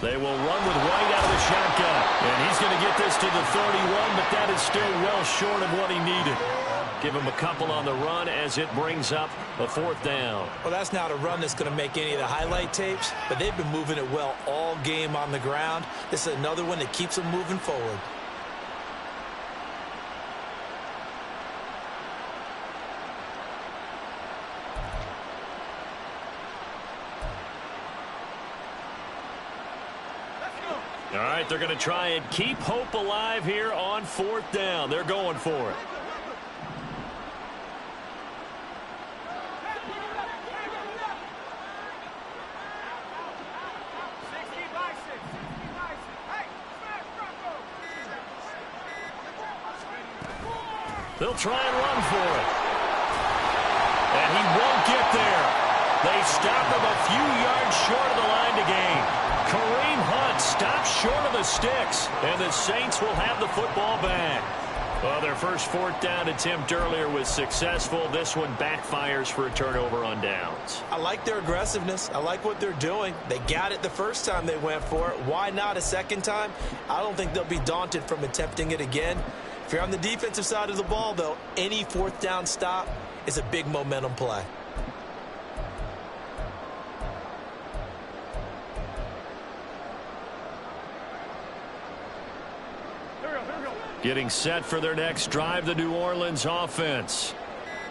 They will run with White out of the shotgun. And he's going to get this to the 31, but that is still well short of what he needed. Give him a couple on the run as it brings up a 4th down. Well, that's not a run that's going to make any of the highlight tapes, but they've been moving it well all game on the ground. This is another one that keeps them moving forward. All right, they're going to try and keep hope alive here on 4th down. They're going for it. They'll try and run for it. And he won't get there. They stop him a few yards short of the line to gain. Kareem Hunt stops short of the sticks, and the Saints will have the football back. Well, their first 4th down attempt earlier was successful. This one backfires for a turnover on downs. I like their aggressiveness. I like what they're doing. They got it the first time they went for it. Why not a second time? I don't think they'll be daunted from attempting it again. If you're on the defensive side of the ball, though, any 4th down stop is a big momentum play. Getting set for their next drive, the New Orleans offense.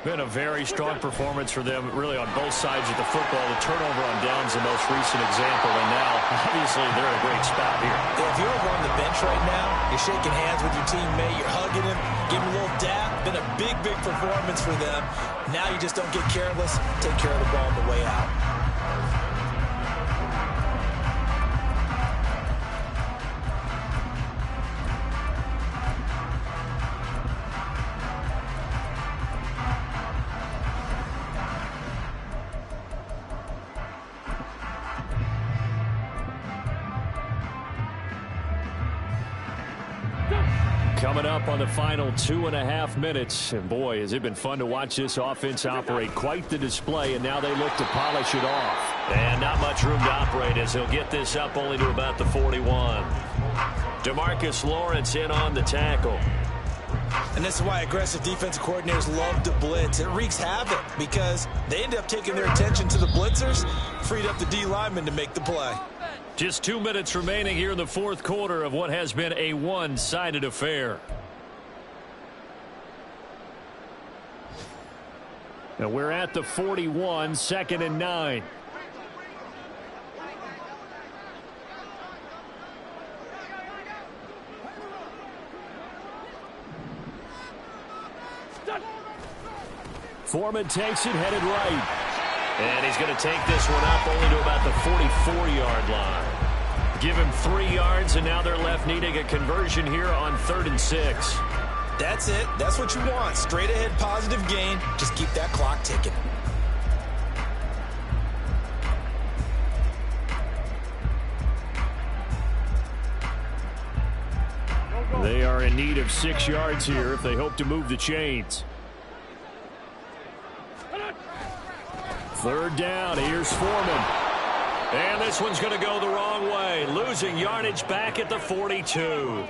Been a very strong performance for them, really, on both sides of the football. The turnover on downs, the most recent example, and now, obviously, they're in a great spot here. Yeah, if you're over on the bench right now, you're shaking hands with your teammate, you're hugging him, giving a little dap. Been a big, big performance for them. Now you just don't get careless. Take care of the ball on the way out. Coming up on the final 2.5 minutes. And boy, has it been fun to watch this offense operate. Quite the display, and now they look to polish it off. And not much room to operate as he'll get this up only to about the 41. DeMarcus Lawrence in on the tackle. And this is why aggressive defensive coordinators love to blitz. It wreaks havoc because they end up taking their attention to the blitzers, freed up the D lineman to make the play. Just 2 minutes remaining here in the 4th quarter of what has been a one-sided affair. Now we're at the 41, 2nd and 9. Foreman takes it, headed right. And he's going to take this one up only to about the 44-yard line. Give him 3 yards, and now they're left needing a conversion here on 3rd and 6. That's it. That's what you want. Straight ahead positive gain. Just keep that clock ticking. They are in need of 6 yards here if they hope to move the chains. 3rd down. Here's Foreman. And this one's going to go the wrong way. Losing yardage back at the 42.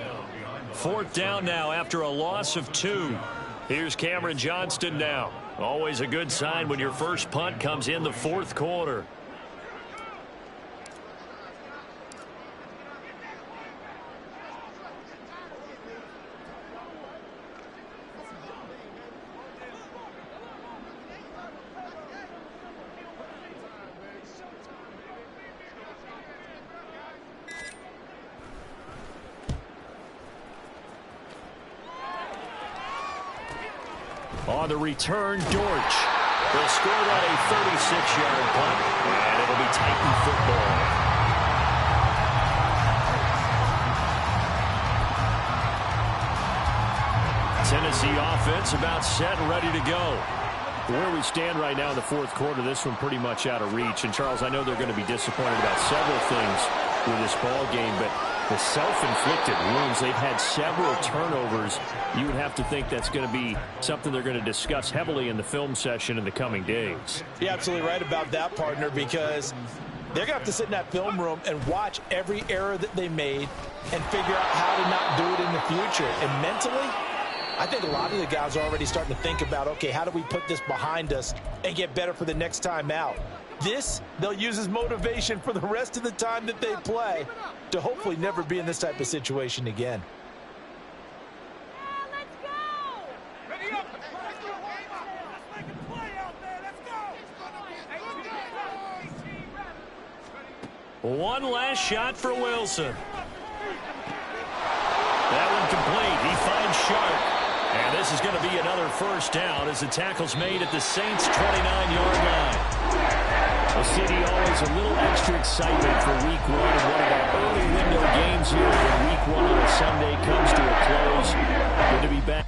4th down now after a loss of 2. Here's Cameron Johnston now. Always a good sign when your first punt comes in the fourth quarter. On the return, Dortch. They'll score that a 36-yard punt, and it'll be Titan football. Tennessee offense about set and ready to go. Where we stand right now in the fourth quarter, this one pretty much out of reach. And, Charles, I know they're going to be disappointed about several things with this ball game, but the self-inflicted wounds, they've had several turnovers. You would have to think that's going to be something they're going to discuss heavily in the film session in the coming days. You're absolutely right about that, partner, because they're going to have to sit in that film room and watch every error that they made and figure out how to not do it in the future. And mentally, I think a lot of the guys are already starting to think about, okay, how do we put this behind us and get better for the next time out? This, they'll use as motivation for the rest of the time that they play to hopefully never be in this type of situation again. Let's go! Ready up! Let's make a play out there. Let's go! One last shot for Wilson. That one complete. He finds Sharp. And this is going to be another first down as the tackle's made at the Saints' 29-yard line. Well, CD, always a little extra excitement for Week 1 and one of our early window games here when Week 1 on a Sunday comes to a close. Good to be back.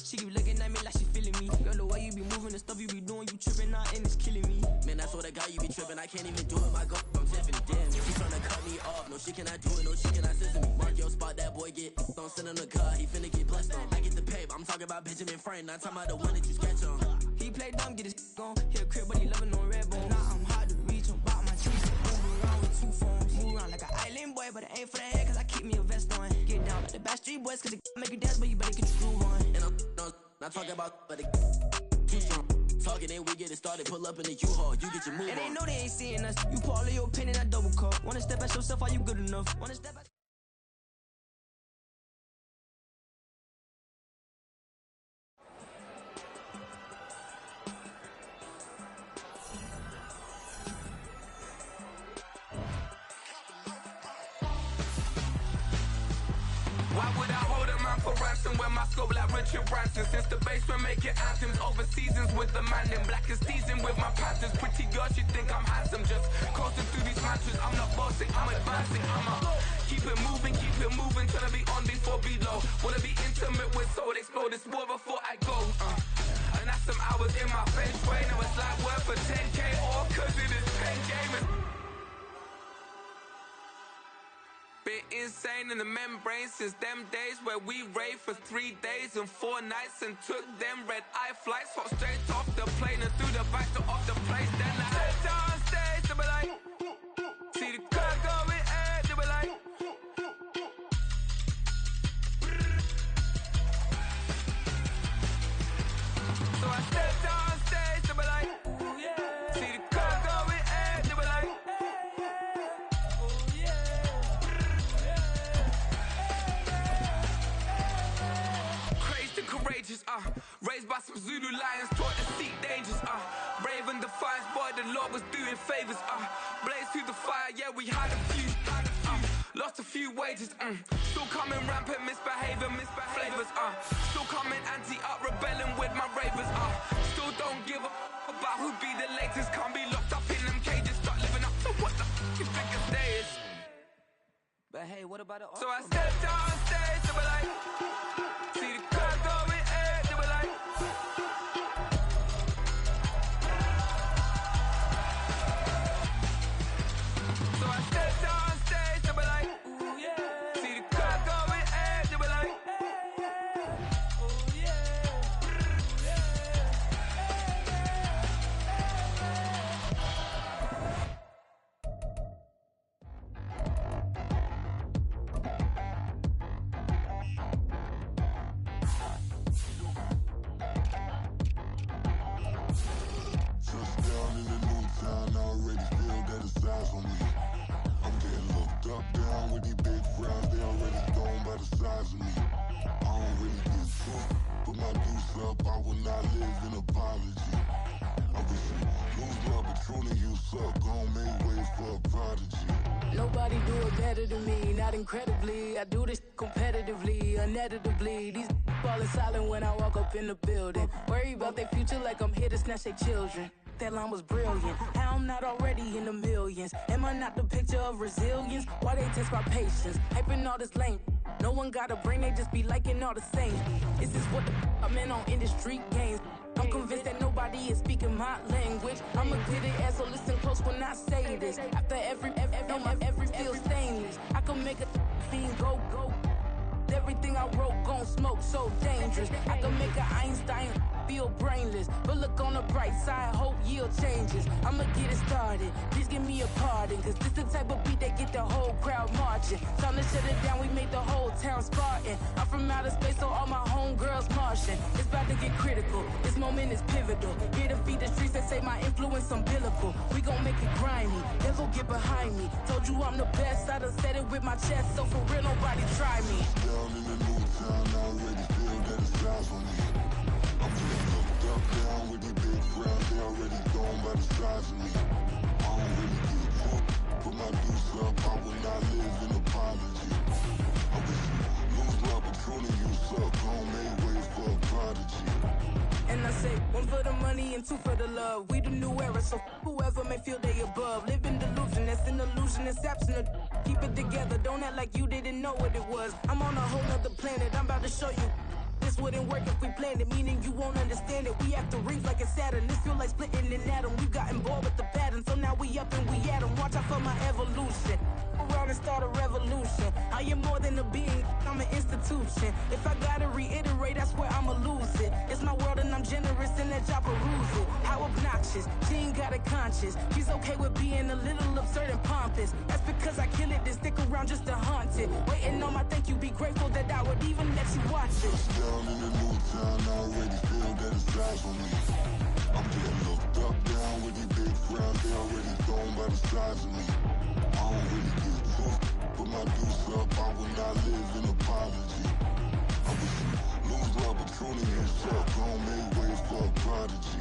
She keep looking at me like she feeling me. Girl, the way you be moving, the stuff you be doing, you tripping out and it's killing me. Man, I swear to God, you be tripping. I can't even do it. My girl from Tiffany, damn. She tryna cut me off. No, she cannot do it. No, she cannot scissor me. Mark your spot, that boy get don't sit in the car. He finna get blessed on. I get the pay, but I'm talking about Benjamin Frank. Not talking about the one that you sketch on. He play dumb, get his on. Hit a crib, but he loving on red bone. Now I'm hard to reach. I'm about my cheeks. Move around with two phones. Move around like an island boy, but it ain't for the head, cause I keep me a vest on. Get down like the Backstreet Boys, cause it make you dance, but you better get your groove on. And I'm not talking about, but too strong. Talking, and we get it started. Pull up in the U-Haul, you get your move on. And they know they ain't seeing us. You pull all of your pin in that double cup. Wanna step at yourself, are you good enough? Wanna step at... Why would I hold a man for ransom when my scope like Richard Branson? Since the basement making anthems over seasons with the man in black is seasoned with my panthers. Pretty girl, she think I'm handsome. Just coasting through these mantras. I'm not bossing, I'm advancing. I'ma keep it moving, trying to be on before below. Wanna be intimate with soul, explode this war before I go. And that's some hours in my French brain. Now it's like work for 10K or cause it is 10 gamers. Been insane in the membrane since them days where we raved for 3 days and 4 nights and took them red-eye flights, hop straight off the plane and through the back door of the place. Then I head down stage, they be like, see the crowd going ahead, they be like, so I step down stage, they be like, see the crowd going ahead, they be like, courageous, raised by some Zulu lions, taught to seek dangers, brave and defiant, boy, the Lord was doing favors, blaze through the fire, yeah, we had a few, lost a few wages, still coming rampant, misbehavior, flavors, still coming anti-up, rebelling with my ravers, still don't give a about who be the latest, can't be locked up in them cages, start living up to what the f*** you think a day is. But hey, what about the... So I stepped on stage, they were like, see the crowd going ahead, they were like, so I stepped on stage, they were like, see the crowd going ahead, they were like, size of me. I don't really get took. Put my deuce up, I will not live in apology. I wish you lose love, but truly you suck. Gon' make way for a prodigy. Nobody do it better than me, not incredibly. I do this competitively, uneditably. These falling silent when I walk up in the building. Worry about their future like I'm here to snatch their children. That line was brilliant. How I'm not already in the millions? Am I not the picture of resilience? Why they test my patience? Hyping all this lame. No one got a brain, they just be liking all the same. This is what the I'm in on industry games. I'm convinced that nobody is speaking my language. I'm a good ass, so listen close when I say this. After every feel stainless. I can make a fiend go. Everything I wrote gon' smoke, so dangerous. I can make an Einstein feel brainless, but look on the bright side, hope yield changes. I'ma get it started, please give me a pardon, cause this the type of beat that get the whole crowd marching. Time to shut it down, we made the whole town Spartan. I'm from outer space, so all my homegirls Martian. It's about to get critical, this moment is pivotal. Here to feed the streets that say my influence umbilical. We gon' make it grimy, devil get behind me. Told you I'm the best, I done said it with my chest, so for real nobody try me. Down in the new town, I already feel that it's eyes on me. I'm getting looked up, down with the big crowd, they already gone by the size of me. I don't really get took. Put my deuce up, I will not live in apology. I wish you lose love, but truly you suck. Gon' make way for a prodigy. And I say, one for the money and two for the love. We the new era, so whoever may feel they above. Live in delusion, that's an illusion, it's absent. Keep it together, don't act like you didn't know what it was. I'm on a whole nother planet, I'm about to show you. This wouldn't work if we planned it, meaning you won't understand it. We have to rings like a Saturn, this feel like splitting an atom. We've gotten bored with the pattern, so now we up and we at 'em. Watch out for my evolution. Around and start a revolution. I am more than a being, I'm an institution. If I gotta reiterate, that's where I'ma lose it. It's my world and I'm generous and let y'all peruse it. How obnoxious, she ain't got a conscience. She's okay with being a little absurd and pompous. That's because I kill it, then stick around just to haunt it. Waiting on my thank you, be grateful that I would even let you watch it. Down in the new town, I already feel that it's eyes on me. I'm getting looked up, down with the big crowd, they already gone by the size of me. I don't really get took. Put my deuce up, I will not live in apology. I wish you lose love, but truly you suck. Gon' make way for a prodigy.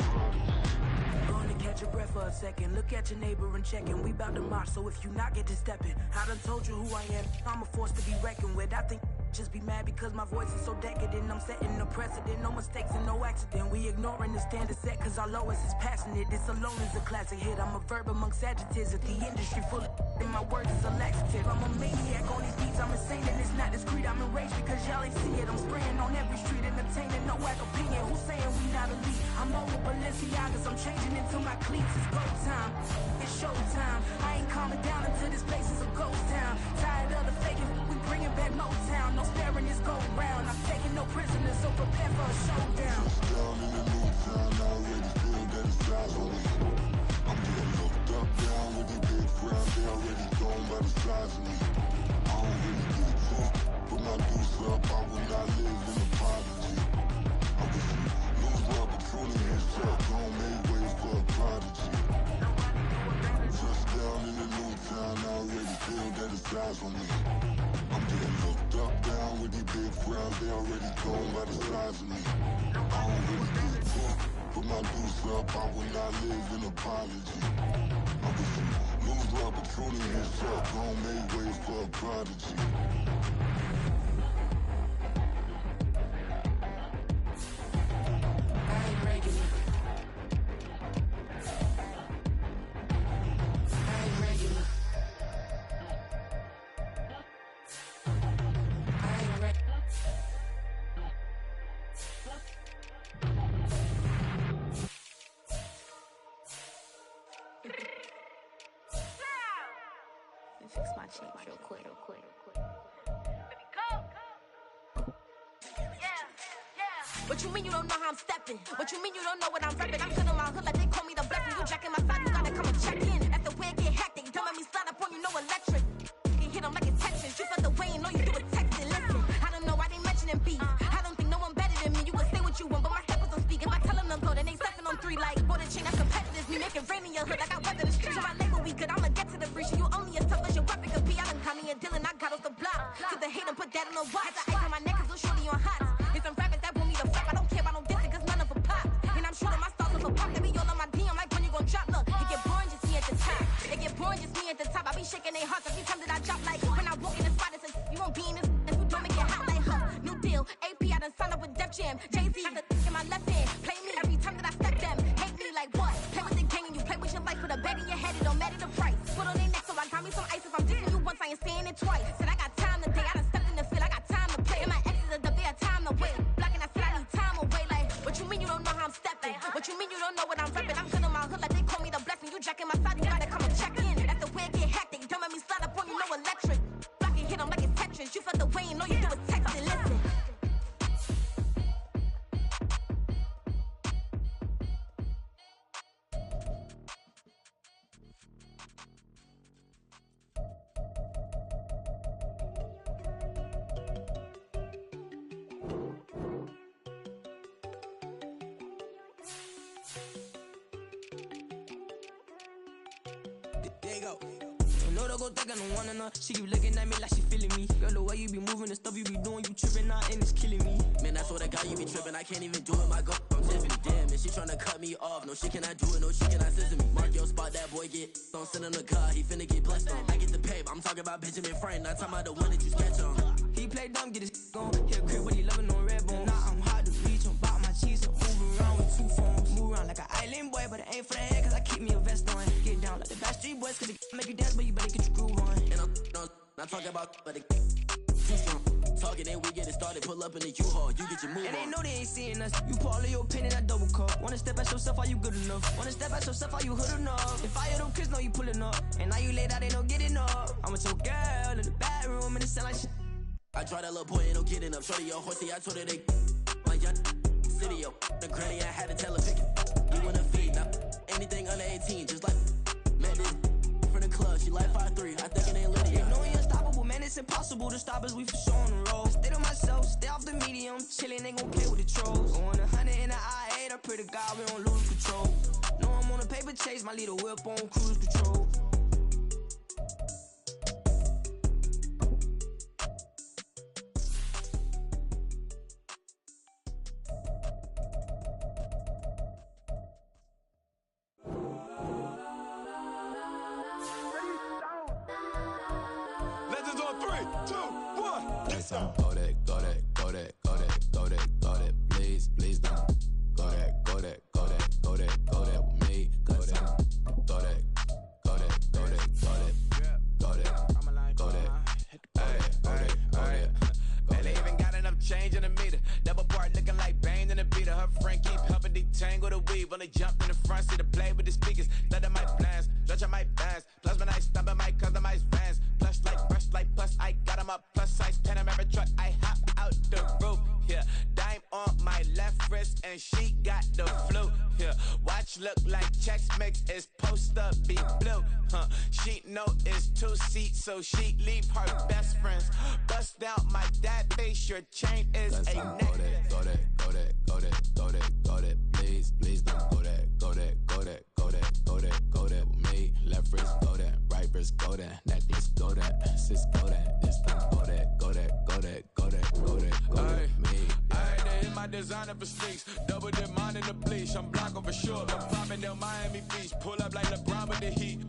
Gonna catch your breath for a second. Look at your neighbor and check in. We bout to march, so if you not get to stepping. I done told you who I am. I'm a force to be reckoned with. I think just be mad because my voice is so decadent. I'm setting a precedent, no mistakes and no accident. We ignoring the standard set cause our lowest is passionate. This alone is a classic hit. I'm a verb amongst adjectives. If the industry full of and my words is a laxative. I'm a maniac on these beats, I'm insane and it's not discreet. I'm enraged because y'all ain't see it. I'm spraying on every street, entertaining, no whack opinion. Who's saying we not elite? I'm over Balenciagas, I'm changing into my cleats. It's go time, it's show time. I ain't calming down until this place is a ghost town. Tired of the faking, we bringing back Motown. No sparing this go round. I'm taking no prisoners, so prepare for a showdown. Down in the new town, I already feel that it's eyes on me. I'm getting looked up, down with the big crowd, they already gone by the size of me. I don't really get took. Put my deuce up, I will not live in apology. I wish you lose love, but truly you suck. Gon' make way for a prodigy. Just down in the new town, I already feel that it's eyes on me. I'm getting looked up, down with the big crowd, they already gone by the size of me. I don't really get took. Put my deuce up, I will not live in apology. I wish you lose love, but truly you suck. Gon' make way for a prodigy. I ain't regular. I ain't regular. I ain't regular. Fix my change real quick. What you mean you don't know how I'm stepping? What you mean you don't know what I'm repping? I'm feeling my hood like they call me the blessing. You jacking my side, you gotta come and check in. After where it get hectic, don't let me slide up on you, no electric. You hit them like a Texas. You felt the way and all you do is texting. Listen, I don't know why they mentioning beef. I don't think no one better than me. You would say what you want, but my steppers don't speak. If I tell them to go, then they stepping on 3 like border chain. That's competitive. Me making rain in your hood like I weather the streets. So my label we good. I'ma get to the free shit. You only as tough as your weapon could be. I done caught me a Dylan, I got off the block. To the hate and put that on the watch. Got the ice on my neck, cause little shorty on hot. It's some rappers that want me to flop. I don't care about no dissing, cause none of them pop. And I'm shooting my stars with a pop. They be all on my DM, like when you gon' drop. Look, it get boring, just me at the top. It get boring, just me at the top. I be shaking their hearts every time that I drop. Like when I walk in the spot, it says, you won't be in this, and you don't make it hot like her. New deal, AP, I done signed up with Def Jam. Jay-Z, got the in my left hand. Play me every time that I step them. Hate me like what? Play with the gang and you play with your life. Put a bet in your head, it don't matter the price. Put on their neck, so I got me some ice. If I'm dissing you once, I ain't saying it twice. Said I got time today, I done stepped in the field, I got time to play. And my exes are the bare time to wait. Blocking, I said I need time away. Like, what you mean you don't know how I'm stepping? What you mean you don't know what I'm repping? I'm good in my hood, like they call me the blessing. You jacking my side, you gotta come and check in. That's the way it get hectic. Don't make me slide up on you, no electric. Blocking, hit 'em like it's Tetris. You felt the way, and all you do is text and listen. There you go. No, don't go think I don't wanna know. She keep looking at me like she feeling me. Girl, the way you be moving, the stuff you be doing, you tripping out and it's killing me. Man, that's what I got, you be tripping. I can't even do it, my girl. I'm Tiffany. Damn, and she tryna cut me off. No, she cannot do it, no, she cannot scissor me. Mark your spot, that boy get. Don't send him the car, he finna get blessed on. I get the pay, but I'm talking about Benjamin Franklin. Not talking about the one that you sketch on. He play dumb, get his on. Hit a crib, but he loving on red bone. Nah, I'm hard to reach, I'm bout my cheese. I'm moving around with two phones. Move around like an island boy, but it ain't for the head, cause I keep me a vest on. Get down like the Backstreet Boys, cause it make you dance, but you better get your groove on. And I'm not talking about, but it too strong. Talking, then we get it started, pull up in the U-Haul, you get your move on. And they know they ain't seeing us. You pull all of your pin in that double cup. Wanna step at yourself, are you good enough? Wanna step at yourself, are you hood enough? If I hear them kids know you pulling up, and now you laid out, they don't get enough. I'm with your girl in the bedroom, and it sound like shit. I tried that little boy, ain't no getting up. Shorty, your horsey, I told her they my young city, yo. The granny, I had to tell her pick it. You wanna feed now? Anything under 18, just like met this from the club. She like 5'3", I think it ain't Lydia. You know we unstoppable, man, it's impossible to stop us. We for sure on the road. Stay to myself, stay off the medium. Chillin', ain't gon' play with the trolls. Going 100 in the I-8, I pray to God we don't lose control. Know I'm on a paper chase, my little whip on cruise control. Legends on 3, 2, 1. Yes, I'm go that, go that, go that, go that, go that, go that. Please, please don't go that, go that, go that, go that, go that with me. Go that, go that, go that, go that, go that, go that, go that, go that. Man, they even got enough change in the meter. Double part looking like Bane in the beater. Her friend keep helping detangle the weave. Only jumped in the front seat to play with the speakers. Leather might blast, stretch might dance. Plasma night, stomach might customize vans. Plush like brush like plus, I got him up plus size Panamera truck. I hop out the roof. Yeah, dime on my left wrist and she got the flu. Yeah, watch look like Chex Mix is supposed to be blue. She know it's 2 seats, so she leave her best friends. Bust down my dad face, your chain is a necklace. Go that, go that, go that, go that, go that. Please, please don't go that, go that, go that, go that, go that, go that with me. Left wrist go that, right wrist go that, necklace go that, sis go that, this thing go that, go that, go that, go that, go that, go that with me. Alright, they hit my designer for sneaks. Double dip mine in the bleach. I'm blocking for sure. I'm popping down Miami Beach. Pull up like LeBron with the heat.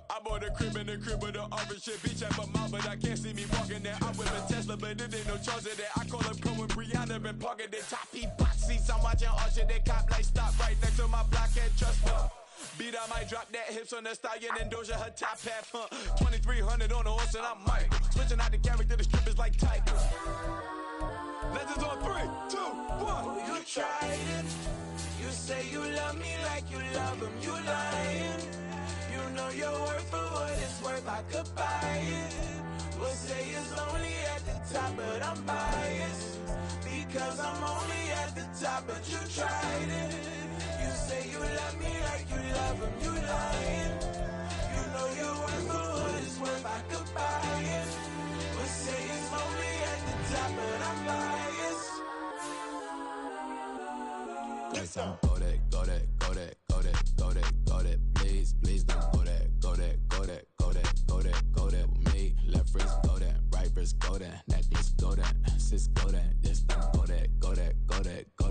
I bought a crib in the crib with the orange shit. Bitch at my mouth, but I can't see me walking there. I'm with a Tesla, but there ain't no charge of that. I call up Cole and Brianna, been parking the top heat box seats. I'm watching Usher, they cop like stop right next to my block and trust me. Beat, I might drop that hips on the stallion and Doja her top half. 2300 on the horse and I'm Mike. Switching out the character, the strippers like type. Legends on 3, 2, 1. You tried it. You say you love me like you love him. You lying. You know your worth for what it's worth. I could buy it. We'll say it's only at the top, but I'm biased because I'm only at the top. But you tried it. You say you love me like you love him. You lying. You know your worth for what it's worth. I could buy it. We'll say it's only at the top, but I'm biased. Yes, I'm go that, go that, go that, go that, go that, go that. Please, please don't go that, go that, go that, go that, go that, go that with me. Left wrist go that, right wrist wrist go that, necklace go that, sis go that, this thing go that, go that, go that, go